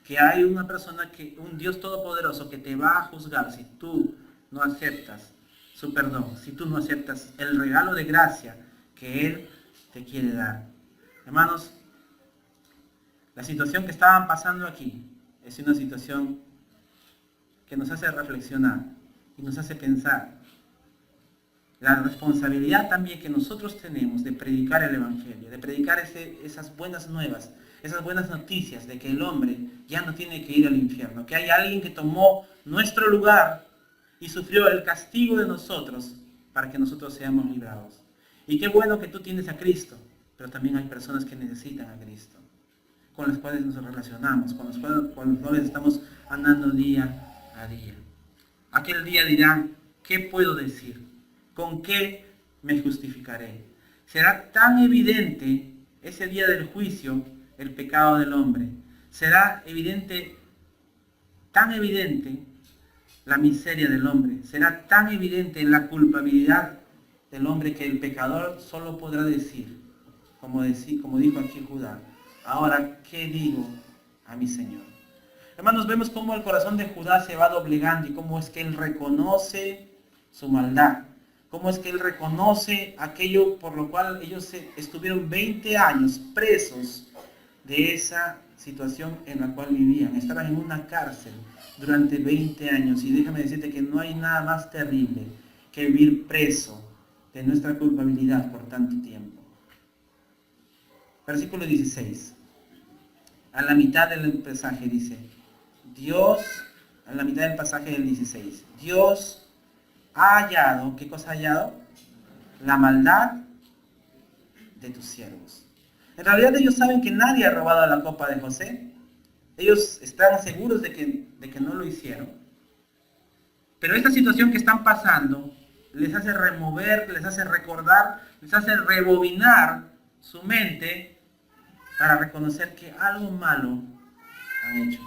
que hay una persona, un Dios todopoderoso que te va a juzgar si tú no aceptas su perdón, si tú no aceptas el regalo de gracia que Él te quiere dar. Hermanos, la situación que estaban pasando aquí es una situación que nos hace reflexionar y nos hace pensar la responsabilidad también que nosotros tenemos de predicar el Evangelio, de predicar esas buenas nuevas, esas buenas noticias de que el hombre ya no tiene que ir al infierno, que hay alguien que tomó nuestro lugar y sufrió el castigo de nosotros para que nosotros seamos librados. Y qué bueno que tú tienes a Cristo, pero también hay personas que necesitan a Cristo, con las cuales nos relacionamos, con las cuales estamos andando día a día. Aquel día dirán, ¿qué puedo decir? ¿Con qué me justificaré? Será tan evidente ese día del juicio el pecado del hombre. Será evidente tan evidente la miseria del hombre, será tan evidente la culpabilidad del hombre que el pecador solo podrá decir, como dijo aquí Judá, ahora, ¿qué digo a mi Señor? Hermanos, vemos cómo el corazón de Judá se va doblegando y cómo es que él reconoce su maldad, cómo es que él reconoce aquello por lo cual ellos estuvieron 20 años presos de esa situación en la cual vivían. Estaban en una cárcel durante 20 años y déjame decirte que no hay nada más terrible que vivir preso de nuestra culpabilidad por tanto tiempo. Versículo 16. A la mitad del pasaje dice, a la mitad del pasaje del 16, Dios ha hallado, ¿qué cosa ha hallado? La maldad de tus siervos. En realidad ellos saben que nadie ha robado la copa de José. Ellos están seguros de que no lo hicieron. Pero esta situación que están pasando les hace remover, les hace recordar, les hace rebobinar su mente para reconocer que algo malo han hecho.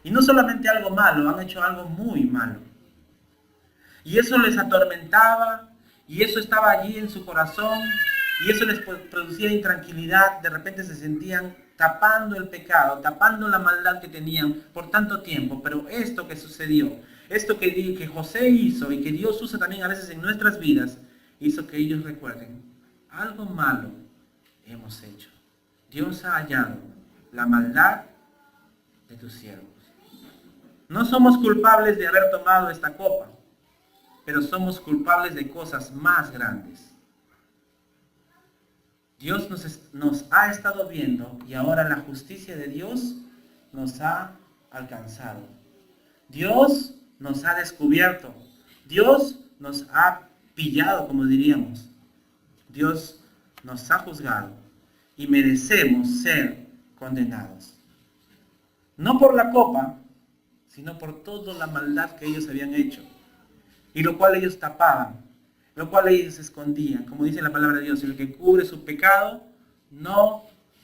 Y no solamente algo malo, han hecho algo muy malo. Y eso les atormentaba, y eso estaba allí en su corazón, y eso les producía intranquilidad. De repente se sentían tapando el pecado, tapando la maldad que tenían por tanto tiempo. Pero esto que sucedió, esto que José hizo y que Dios usa también a veces en nuestras vidas, hizo que ellos recuerden, algo malo hemos hecho. Dios ha hallado la maldad de tus siervos. No somos culpables de haber tomado esta copa, pero somos culpables de cosas más grandes. Dios nos ha estado viendo y ahora la justicia de Dios nos ha alcanzado. Dios nos ha descubierto. Dios nos ha pillado, como diríamos. Dios nos ha juzgado y merecemos ser condenados. No por la copa, sino por toda la maldad que ellos habían hecho, y lo cual ellos tapaban, lo cual ellos escondían. Como dice la palabra de Dios, el que cubre su pecado no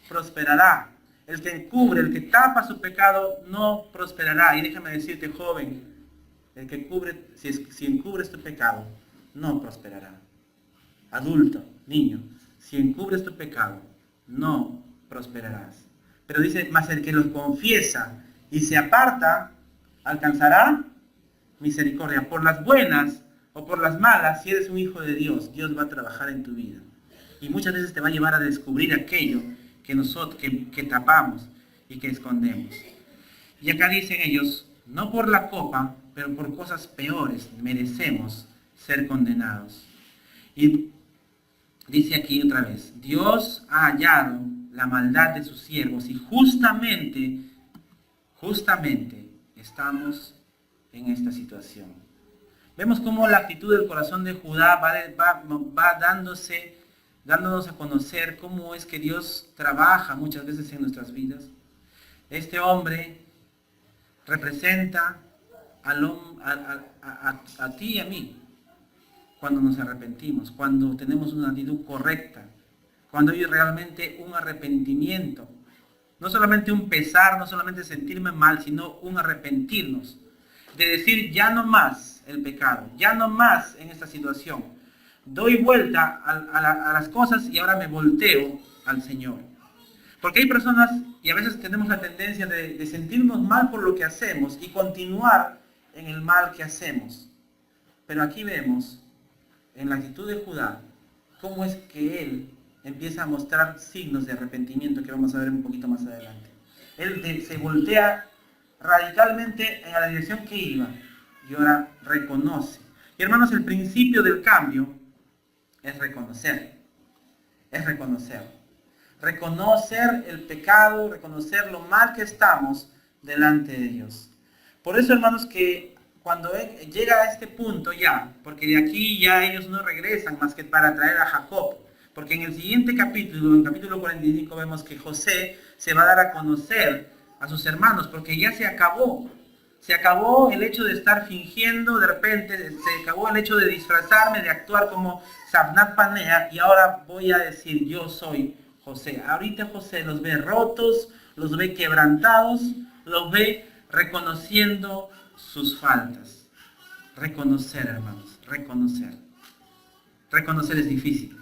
prosperará. El que cubre, el que tapa su pecado no prosperará. Y déjame decirte, joven, el que cubre, si encubres tu pecado, no prosperará. Adulto, niño, si encubres tu pecado, no prosperarás. Pero dice, mas el que los confiesa y se aparta, alcanzará misericordia. Por las buenas o por las malas, si eres un hijo de Dios, Dios va a trabajar en tu vida. Y muchas veces te va a llevar a descubrir aquello que nosotros que tapamos y que escondemos. Y acá dicen ellos, no por la copa, pero por cosas peores merecemos ser condenados. Y dice aquí otra vez, Dios ha hallado la maldad de sus siervos y justamente estamos en esta situación. Vemos cómo la actitud del corazón de Judá va dándonos a conocer cómo es que Dios trabaja muchas veces en nuestras vidas. Este hombre representa a ti y a mí cuando nos arrepentimos, cuando tenemos una actitud correcta, cuando hay realmente un arrepentimiento. No solamente un pesar, no solamente sentirme mal, sino un arrepentirnos. De decir, ya no más el pecado, ya no más en esta situación. Doy vuelta a las cosas y ahora me volteo al Señor. Porque hay personas, y a veces tenemos la tendencia de sentirnos mal por lo que hacemos y continuar en el mal que hacemos. Pero aquí vemos, en la actitud de Judá, cómo es que él empieza a mostrar signos de arrepentimiento que vamos a ver un poquito más adelante. Él se voltea radicalmente en la dirección que iba y ahora reconoce. Y hermanos, el principio del cambio es reconocer. Es reconocer. Reconocer el pecado, reconocer lo mal que estamos delante de Dios. Por eso, hermanos, que cuando llega a este punto ya, porque de aquí ya ellos no regresan más que para traer a Jacob, porque en el siguiente capítulo, en el capítulo 45, vemos que José se va a dar a conocer a sus hermanos, porque ya se acabó. Se acabó el hecho de estar fingiendo, de repente se acabó el hecho de disfrazarme, de actuar como Sabnat Panea, y ahora voy a decir, yo soy José. Ahorita José los ve rotos, los ve quebrantados, los ve reconociendo sus faltas. Reconocer, hermanos, reconocer. Reconocer es difícil.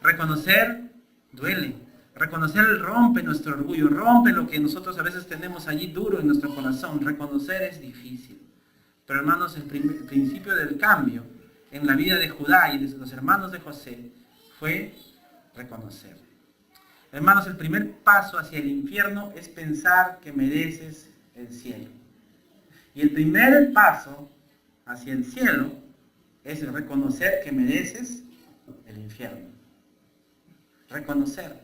Reconocer duele. Reconocer rompe nuestro orgullo, rompe lo que nosotros a veces tenemos allí duro en nuestro corazón. Reconocer es difícil. Pero hermanos, el principio del cambio en la vida de Judá y de los hermanos de José fue reconocer. Hermanos, el primer paso hacia el infierno es pensar que mereces el cielo. Y el primer paso hacia el cielo es reconocer que mereces el infierno. Reconocer.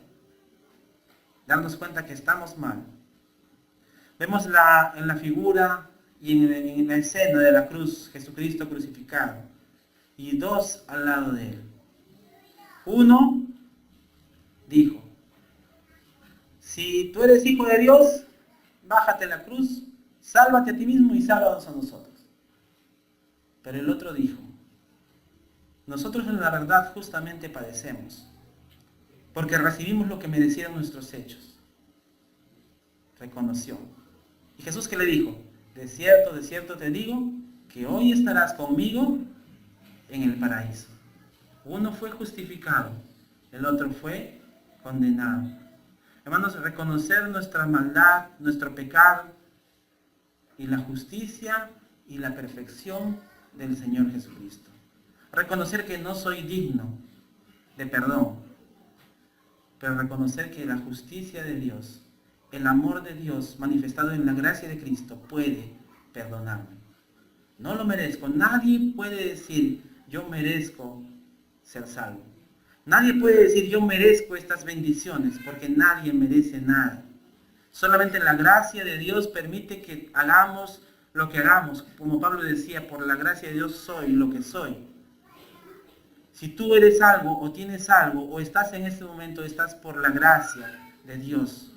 Darnos cuenta que estamos mal. Vemos en la figura y en la escena de la cruz, Jesucristo crucificado. Y dos al lado de él. Uno dijo, si tú eres hijo de Dios, bájate la cruz, sálvate a ti mismo y sálvanos a nosotros. Pero el otro dijo, nosotros en la verdad justamente padecemos, porque recibimos lo que merecieron nuestros hechos. Reconoció. ¿Y Jesús qué le dijo? De cierto te digo, que hoy estarás conmigo en el paraíso. Uno fue justificado, el otro fue condenado. Hermanos, reconocer nuestra maldad, nuestro pecado y la justicia y la perfección del Señor Jesucristo. Reconocer que no soy digno de perdón, pero reconocer que la justicia de Dios, el amor de Dios manifestado en la gracia de Cristo puede perdonarme. No lo merezco. Nadie puede decir, yo merezco ser salvo. Nadie puede decir, yo merezco estas bendiciones, porque nadie merece nada. Solamente la gracia de Dios permite que hagamos lo que hagamos. Como Pablo decía, por la gracia de Dios soy lo que soy. Si tú eres algo, o tienes algo, o estás en este momento, estás por la gracia de Dios.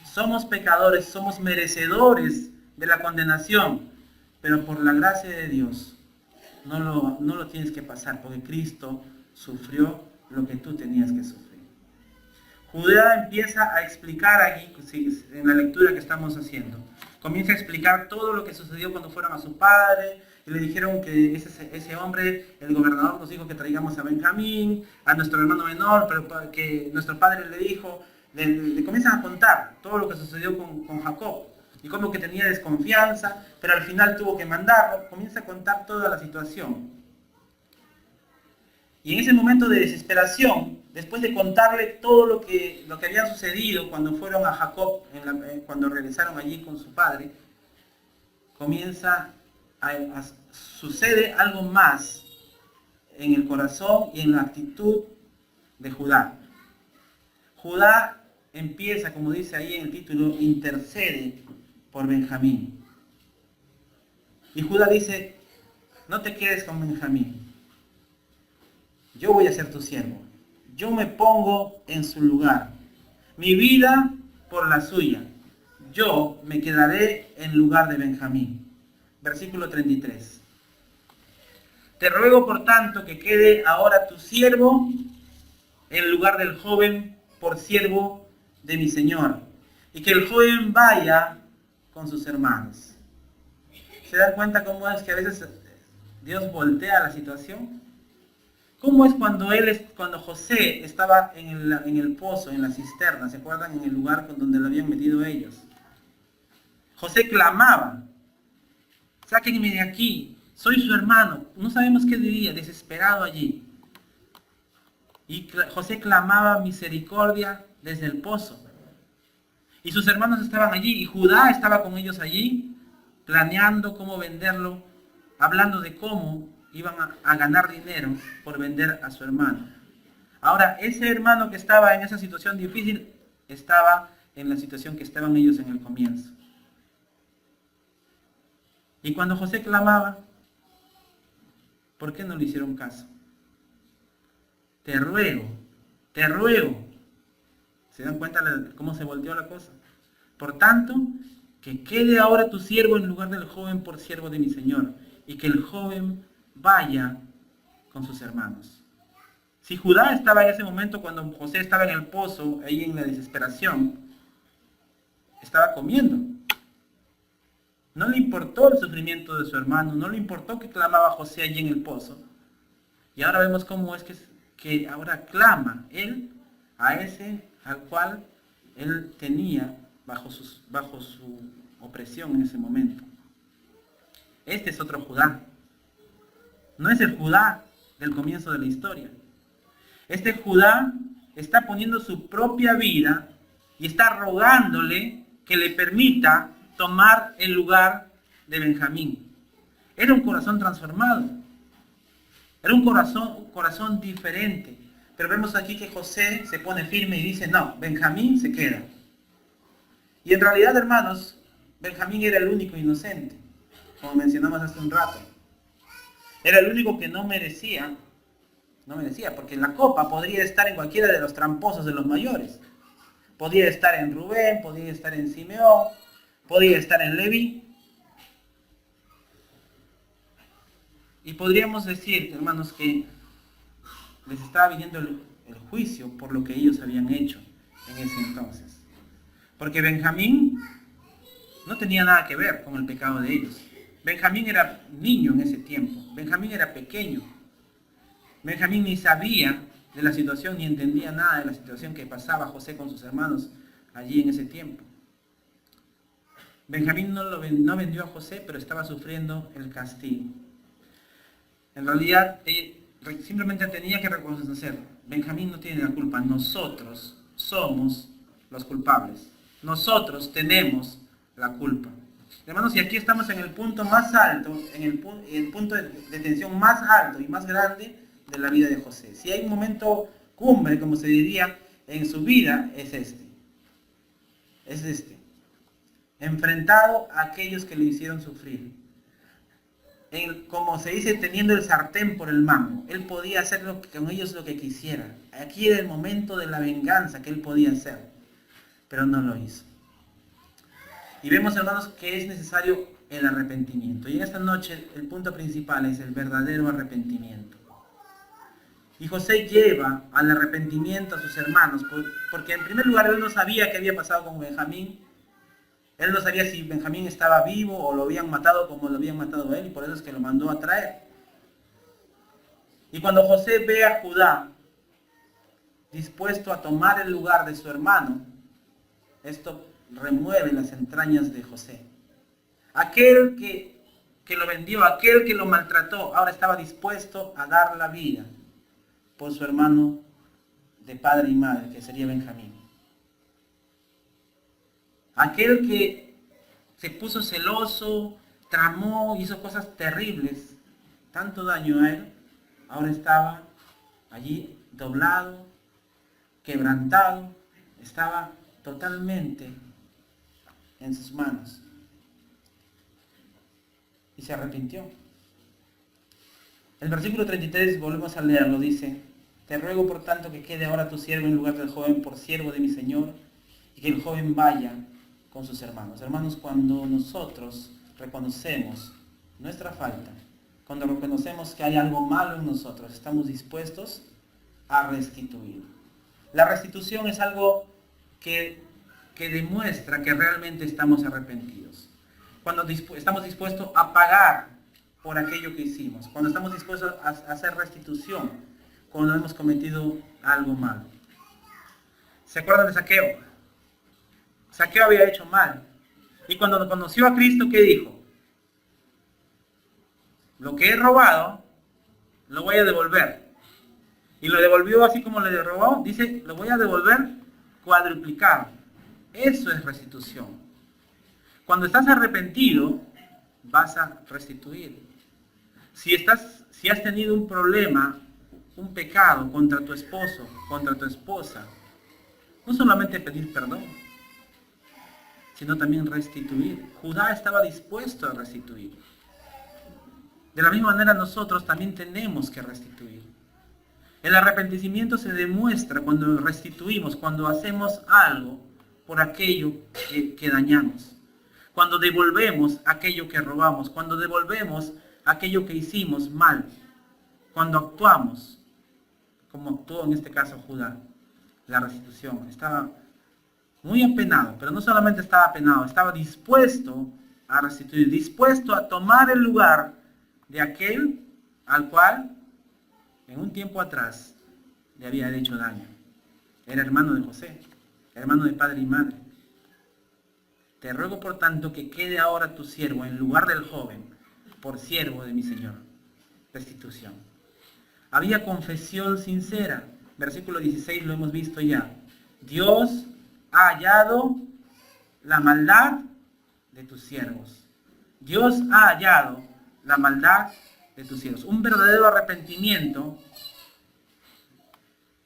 Somos pecadores, somos merecedores de la condenación, pero por la gracia de Dios no lo tienes que pasar, porque Cristo sufrió lo que tú tenías que sufrir. Judá empieza a explicar aquí, en la lectura que estamos haciendo, comienza a explicar todo lo que sucedió cuando fueron a su padre, y le dijeron que ese hombre, el gobernador nos dijo que traigamos a Benjamín, a nuestro hermano menor, pero que nuestro padre le dijo, le comienzan a contar todo lo que sucedió con Jacob, y como que tenía desconfianza, pero al final tuvo que mandarlo, comienza a contar toda la situación. Y en ese momento de desesperación, después de contarle todo lo que había sucedido cuando fueron a Jacob, cuando regresaron allí con su padre, sucede algo más en el corazón y en la actitud de Judá. Judá empieza, como dice ahí en el título, intercede por Benjamín. Y Judá dice, no te quedes con Benjamín. Yo voy a ser tu siervo. Yo me pongo en su lugar. Mi vida por la suya. Yo me quedaré en lugar de Benjamín. Versículo 33. Te ruego por tanto que quede ahora tu siervo en lugar del joven por siervo de mi Señor. Y que el joven vaya con sus hermanos. ¿Se dan cuenta cómo es que a veces Dios voltea la situación? ¿Cómo es cuando José estaba en el pozo, en la cisterna? ¿Se acuerdan? En el lugar donde lo habían metido ellos. José clamaba, sáquenme de aquí, soy su hermano. No sabemos qué diría, desesperado allí. Y José clamaba misericordia desde el pozo. Y sus hermanos estaban allí, y Judá estaba con ellos allí, planeando cómo venderlo, hablando de cómo iban a ganar dinero por vender a su hermano. Ahora, ese hermano que estaba en esa situación difícil, estaba en la situación que estaban ellos en el comienzo. Y cuando José clamaba, ¿por qué no le hicieron caso? Te ruego. ¿Se dan cuenta cómo se volteó la cosa? Por tanto, que quede ahora tu siervo en lugar del joven por siervo de mi Señor, y que el joven vaya con sus hermanos. Si Judá estaba en ese momento, cuando José estaba en el pozo, ahí en la desesperación, estaba comiendo. No le importó el sufrimiento de su hermano, no le importó que clamaba a José allí en el pozo. Y ahora vemos cómo es que ahora clama él a ese al cual él tenía bajo su opresión en ese momento. Este es otro Judá. No es el Judá del comienzo de la historia. Este Judá está poniendo su propia vida y está rogándole que le permita tomar el lugar de Benjamín. Era un corazón transformado. Era un corazón diferente. Pero vemos aquí que José se pone firme y dice, no, Benjamín se queda. Y en realidad, hermanos, Benjamín era el único inocente, como mencionamos hace un rato. Era el único que no merecía, porque la copa podría estar en cualquiera de los tramposos de los mayores. Podía estar en Rubén, podía estar en Simeón, podía estar en Leví. Y podríamos decir, hermanos, que les estaba viniendo el juicio por lo que ellos habían hecho en ese entonces. Porque Benjamín no tenía nada que ver con el pecado de ellos. Benjamín era niño en ese tiempo. Benjamín era pequeño. Benjamín ni sabía de la situación ni entendía nada de la situación que pasaba José con sus hermanos allí en ese tiempo. Benjamín no vendió a José, pero estaba sufriendo el castigo. En realidad, simplemente tenía que reconocer, Benjamín no tiene la culpa, nosotros somos los culpables. Nosotros tenemos la culpa. Hermanos, y aquí estamos en el punto más alto, en el punto de tensión más alto y más grande de la vida de José. Si hay un momento cumbre, como se diría, en su vida, es este. Es este. Enfrentado a aquellos que le hicieron sufrir. Como se dice, teniendo el sartén por el mango. Él podía hacer con ellos lo que quisiera. Aquí era el momento de la venganza que él podía hacer. Pero no lo hizo. Y vemos, hermanos, que es necesario el arrepentimiento. Y en esta noche el punto principal es el verdadero arrepentimiento. Y José lleva al arrepentimiento a sus hermanos, porque en primer lugar él no sabía qué había pasado con Benjamín. Él no sabía si Benjamín estaba vivo o lo habían matado como lo habían matado a él, y por eso es que lo mandó a traer. Y cuando José ve a Judá dispuesto a tomar el lugar de su hermano, esto remueve las entrañas de José. Aquel que lo vendió, aquel que lo maltrató, ahora estaba dispuesto a dar la vida por su hermano de padre y madre, que sería Benjamín. Aquel que se puso celoso, tramó, hizo cosas terribles, tanto daño a él, ahora estaba allí doblado, quebrantado, estaba totalmente en sus manos. Y se arrepintió. El versículo 33, volvemos a leerlo, dice: Te ruego por tanto que quede ahora tu siervo en lugar del joven por siervo de mi Señor, y que el joven vaya con sus hermanos. Hermanos, cuando nosotros reconocemos nuestra falta, cuando reconocemos que hay algo malo en nosotros, estamos dispuestos a restituir. La restitución es algo que demuestra que realmente estamos arrepentidos. Cuando estamos dispuestos a pagar por aquello que hicimos, cuando estamos dispuestos a hacer restitución, cuando hemos cometido algo malo. ¿Se acuerdan de Zaqueo? Zaqueo había hecho mal. Y cuando conoció a Cristo, ¿qué dijo? Lo que he robado, lo voy a devolver. Y lo devolvió así como le robó, dice, lo voy a devolver cuadruplicado. Eso es restitución. Cuando estás arrepentido, vas a restituir. Si has tenido un problema, un pecado contra tu esposo, contra tu esposa, no solamente pedir perdón, sino también restituir. Judá estaba dispuesto a restituir. De la misma manera nosotros también tenemos que restituir. El arrepentimiento se demuestra cuando restituimos, cuando hacemos algo por aquello que dañamos. Cuando devolvemos aquello que robamos, cuando devolvemos aquello que hicimos mal, cuando actuamos, como actuó en este caso Judá, la restitución. Estaba muy apenado, pero no solamente estaba apenado, estaba dispuesto a restituir, dispuesto a tomar el lugar de aquel al cual en un tiempo atrás le había hecho daño. Era hermano de José, hermano de padre y madre. Te ruego por tanto que quede ahora tu siervo en lugar del joven, por siervo de mi Señor. Restitución. Había confesión sincera. Versículo 16 lo hemos visto ya. Dios ha hallado la maldad de tus siervos. Dios ha hallado la maldad de tus siervos. Un verdadero arrepentimiento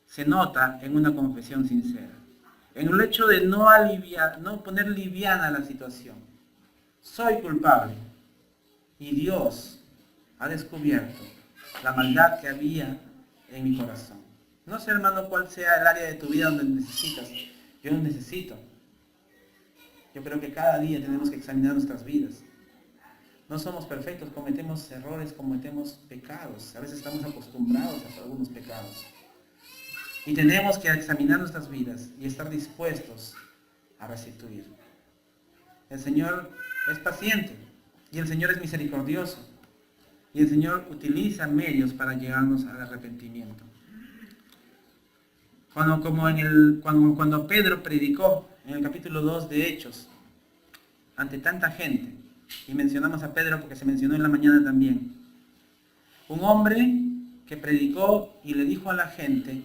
se nota en una confesión sincera. En el hecho de no poner liviana la situación. Soy culpable. Y Dios ha descubierto la maldad que había en mi corazón. No sé, hermano, cuál sea el área de tu vida donde necesitas. Yo no necesito. Yo creo que cada día tenemos que examinar nuestras vidas. No somos perfectos, cometemos errores, cometemos pecados. A veces estamos acostumbrados a algunos pecados. Y tenemos que examinar nuestras vidas y estar dispuestos a restituir. El Señor es paciente y el Señor es misericordioso. Y el Señor utiliza medios para llevarnos al arrepentimiento. Cuando Pedro predicó en el capítulo 2 de Hechos, ante tanta gente, y mencionamos a Pedro porque se mencionó en la mañana también, un hombre que predicó y le dijo a la gente: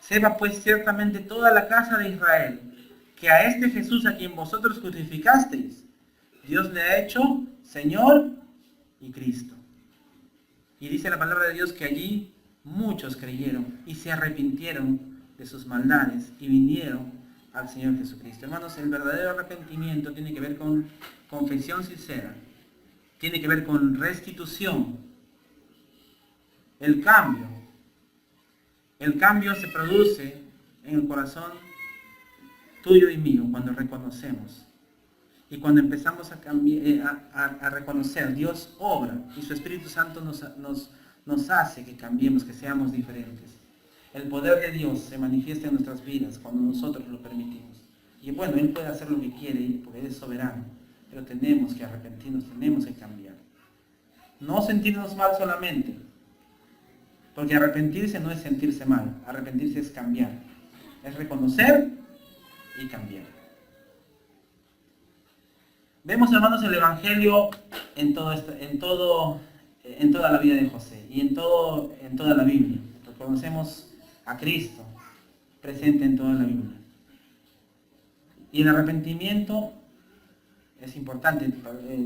sepa pues ciertamente toda la casa de Israel, que a este Jesús a quien vosotros crucificasteis, Dios le ha hecho Señor y Cristo. Y dice la palabra de Dios que allí muchos creyeron y se arrepintieron de sus maldades y vinieron al Señor Jesucristo. Hermanos, el verdadero arrepentimiento tiene que ver con confesión sincera, tiene que ver con restitución. El cambio se produce en el corazón tuyo y mío cuando reconocemos. Y cuando empezamos a reconocer, Dios obra y su Espíritu Santo nos hace que cambiemos, que seamos diferentes. El poder de Dios se manifiesta en nuestras vidas cuando nosotros lo permitimos. Y bueno, Él puede hacer lo que quiere porque Él es soberano, pero tenemos que arrepentirnos, tenemos que cambiar. No sentirnos mal solamente, porque arrepentirse no es sentirse mal, arrepentirse es cambiar, es reconocer y cambiar. Vemos, hermanos, el Evangelio en toda la vida de José y en toda la Biblia. Reconocemos a Cristo presente en toda la Biblia. Y el arrepentimiento es importante.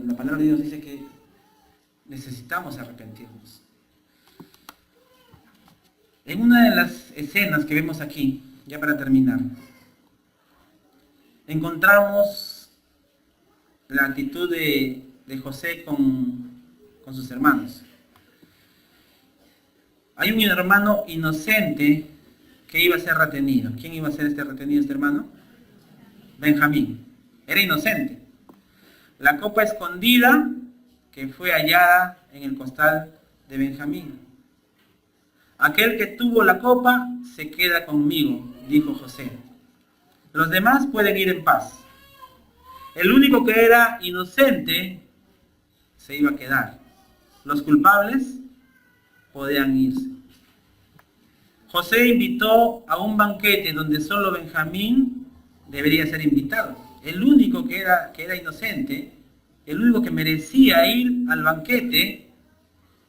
La palabra de Dios dice que necesitamos arrepentirnos. En una de las escenas que vemos aquí, ya para terminar, encontramos la actitud de José con sus hermanos. Hay un hermano inocente que iba a ser retenido. ¿Quién iba a ser retenido, este hermano? Benjamín. Era inocente. La copa escondida que fue hallada en el costal de Benjamín. Aquel que tuvo la copa se queda conmigo, dijo José. Los demás pueden ir en paz. El único que era inocente se iba a quedar. Los culpables podían irse. José invitó a un banquete donde solo Benjamín debería ser invitado. El único que era inocente, el único que merecía ir al banquete,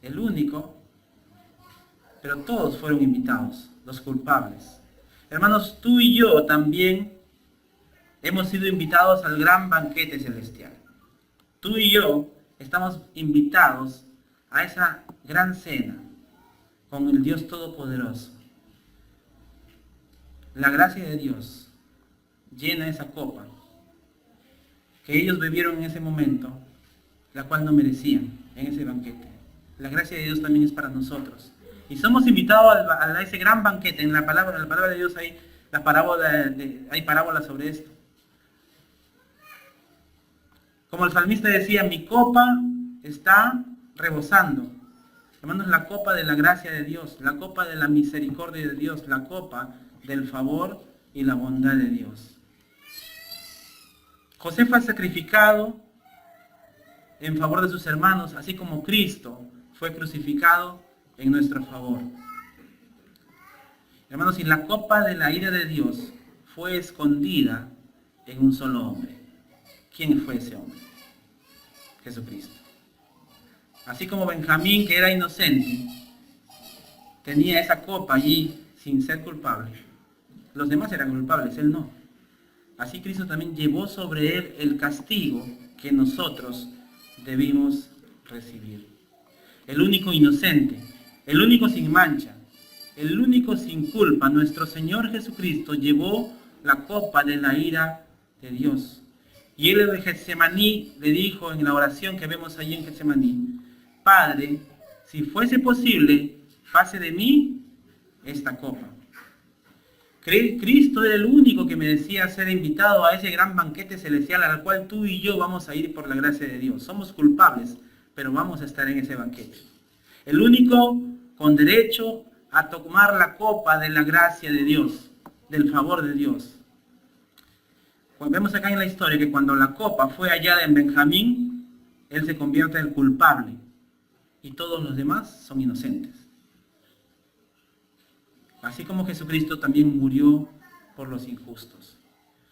el único, pero todos fueron invitados, los culpables. Hermanos, tú y yo también hemos sido invitados al gran banquete celestial. Tú y yo estamos invitados a esa gran cena con el Dios Todopoderoso. La gracia de Dios llena esa copa que ellos bebieron en ese momento, la cual no merecían en ese banquete. La gracia de Dios también es para nosotros. Y somos invitados a ese gran banquete. En la palabra de Dios hay parábolas sobre esto. Como el salmista decía, mi copa está rebosando. Hermanos, la copa de la gracia de Dios, la copa de la misericordia de Dios, la copa del favor y la bondad de Dios. José fue sacrificado en favor de sus hermanos, así como Cristo fue crucificado en nuestro favor. Hermanos, y la copa de la ira de Dios fue escondida en un solo hombre. ¿Quién fue ese hombre? Jesucristo. Así como Benjamín, que era inocente, tenía esa copa allí sin ser culpable. Los demás eran culpables, él no. Así Cristo también llevó sobre él el castigo que nosotros debimos recibir. El único inocente, el único sin mancha, el único sin culpa, nuestro Señor Jesucristo llevó la copa de la ira de Dios. Y él en Getsemaní le dijo en la oración que vemos allí en Getsemaní: Padre, si fuese posible, pase de mí esta copa. Cristo era el único que merecía ser invitado a ese gran banquete celestial al cual tú y yo vamos a ir por la gracia de Dios. Somos culpables, pero vamos a estar en ese banquete. El único con derecho a tomar la copa de la gracia de Dios, del favor de Dios. Vemos acá en la historia que cuando la copa fue hallada en Benjamín, él se convierte en el culpable y todos los demás son inocentes. Así como Jesucristo también murió por los injustos.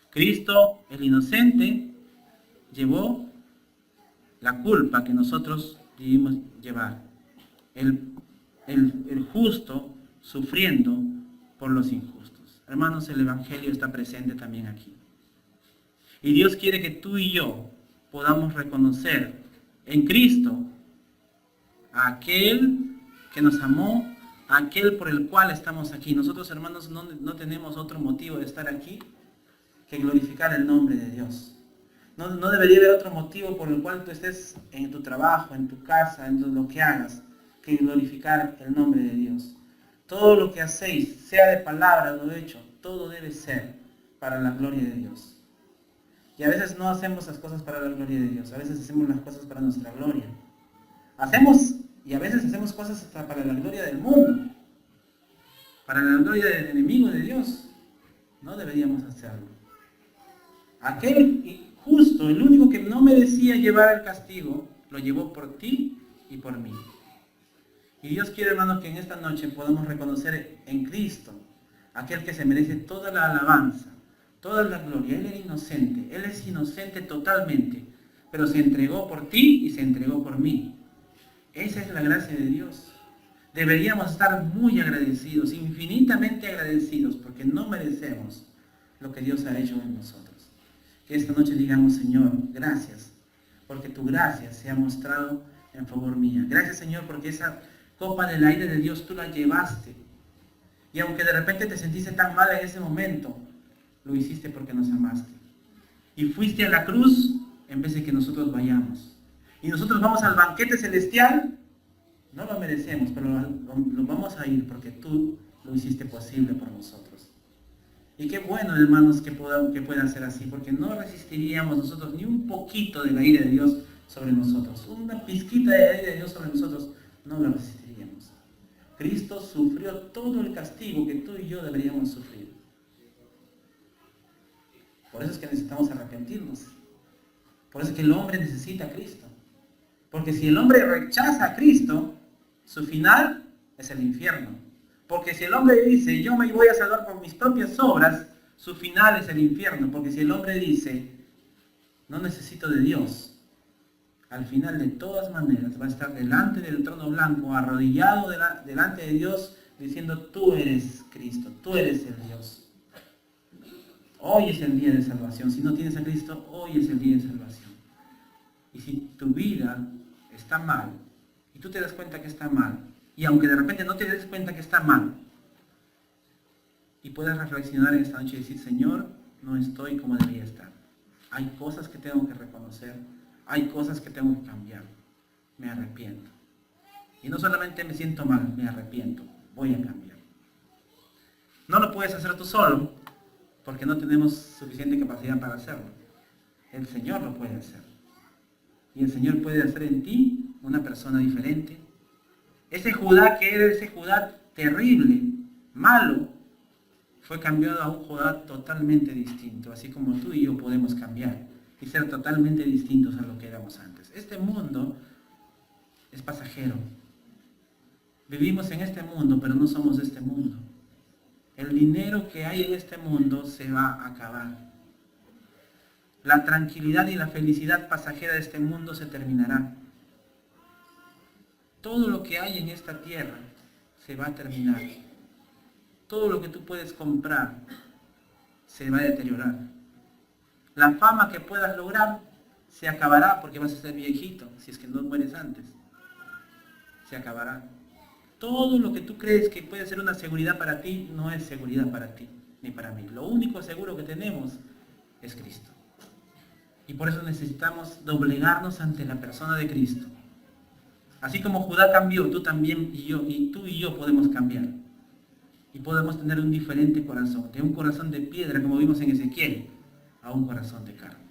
Cristo, el inocente, llevó la culpa que nosotros debimos llevar. El justo sufriendo por los injustos. Hermanos, el Evangelio está presente también aquí. Y Dios quiere que tú y yo podamos reconocer en Cristo a aquel que nos amó, a aquel por el cual estamos aquí. Nosotros, hermanos, no tenemos otro motivo de estar aquí que glorificar el nombre de Dios. No debería haber otro motivo por el cual tú estés en tu trabajo, en tu casa, en lo que hagas, que glorificar el nombre de Dios. Todo lo que hacéis, sea de palabra o de hecho, todo debe ser para la gloria de Dios. Y a veces no hacemos las cosas para la gloria de Dios, a veces hacemos las cosas para nuestra gloria. Y a veces hacemos cosas hasta para la gloria del mundo, para la gloria del enemigo de Dios. No deberíamos hacerlo. Aquel justo, el único que no merecía llevar el castigo, lo llevó por ti y por mí. Y Dios quiere, hermanos, que en esta noche podamos reconocer en Cristo aquel que se merece toda la alabanza, toda la gloria. Él era inocente, Él es inocente totalmente, pero se entregó por ti y se entregó por mí. Esa es la gracia de Dios. Deberíamos estar muy agradecidos, infinitamente agradecidos, porque no merecemos lo que Dios ha hecho en nosotros. Que esta noche digamos: Señor, gracias, porque tu gracia se ha mostrado en favor mía. Gracias, Señor, porque esa copa del aire de Dios tú la llevaste. Y aunque de repente te sentiste tan mal en ese momento, lo hiciste porque nos amaste. Y fuiste a la cruz en vez de que nosotros vayamos. Y nosotros vamos al banquete celestial, no lo merecemos, pero lo vamos a ir porque tú lo hiciste posible por nosotros. Y qué bueno, hermanos, que pueda ser así, porque no resistiríamos nosotros ni un poquito de la ira de Dios sobre nosotros. Una pizquita de la ira de Dios sobre nosotros, no la resistiríamos. Cristo sufrió todo el castigo que tú y yo deberíamos sufrir. Por eso es que necesitamos arrepentirnos. Por eso es que el hombre necesita a Cristo. Porque si el hombre rechaza a Cristo, su final es el infierno. Porque si el hombre dice: yo me voy a salvar por mis propias obras, su final es el infierno. Porque si el hombre dice: no necesito de Dios, al final de todas maneras va a estar delante del trono blanco, arrodillado delante de Dios, diciendo: tú eres Cristo, tú eres el Dios. Hoy es el día de salvación. Si no tienes a Cristo, hoy es el día de salvación. Y si tu vida está mal, y tú te das cuenta que está mal, y aunque de repente no te des cuenta que está mal, y puedes reflexionar en esta noche y decir: Señor, no estoy como debería estar. Hay cosas que tengo que reconocer, hay cosas que tengo que cambiar. Me arrepiento. Y no solamente me siento mal, me arrepiento. Voy a cambiar. No lo puedes hacer tú solo, porque no tenemos suficiente capacidad para hacerlo. El Señor lo puede hacer. Y el Señor puede hacer en ti una persona diferente. Ese Judá que era ese Judá terrible, malo, fue cambiado a un Judá totalmente distinto. Así como tú y yo podemos cambiar y ser totalmente distintos a lo que éramos antes. Este mundo es pasajero. Vivimos en este mundo, pero no somos de este mundo. El dinero que hay en este mundo se va a acabar. La tranquilidad y la felicidad pasajera de este mundo se terminará. Todo lo que hay en esta tierra se va a terminar. Todo lo que tú puedes comprar se va a deteriorar. La fama que puedas lograr se acabará porque vas a ser viejito, si es que no mueres antes. Se acabará. Todo lo que tú crees que puede ser una seguridad para ti, no es seguridad para ti, ni para mí. Lo único seguro que tenemos es Cristo. Y por eso necesitamos doblegarnos ante la persona de Cristo. Así como Judá cambió, tú también y yo, y tú y yo podemos cambiar. Y podemos tener un diferente corazón, de un corazón de piedra, como vimos en Ezequiel, a un corazón de carne.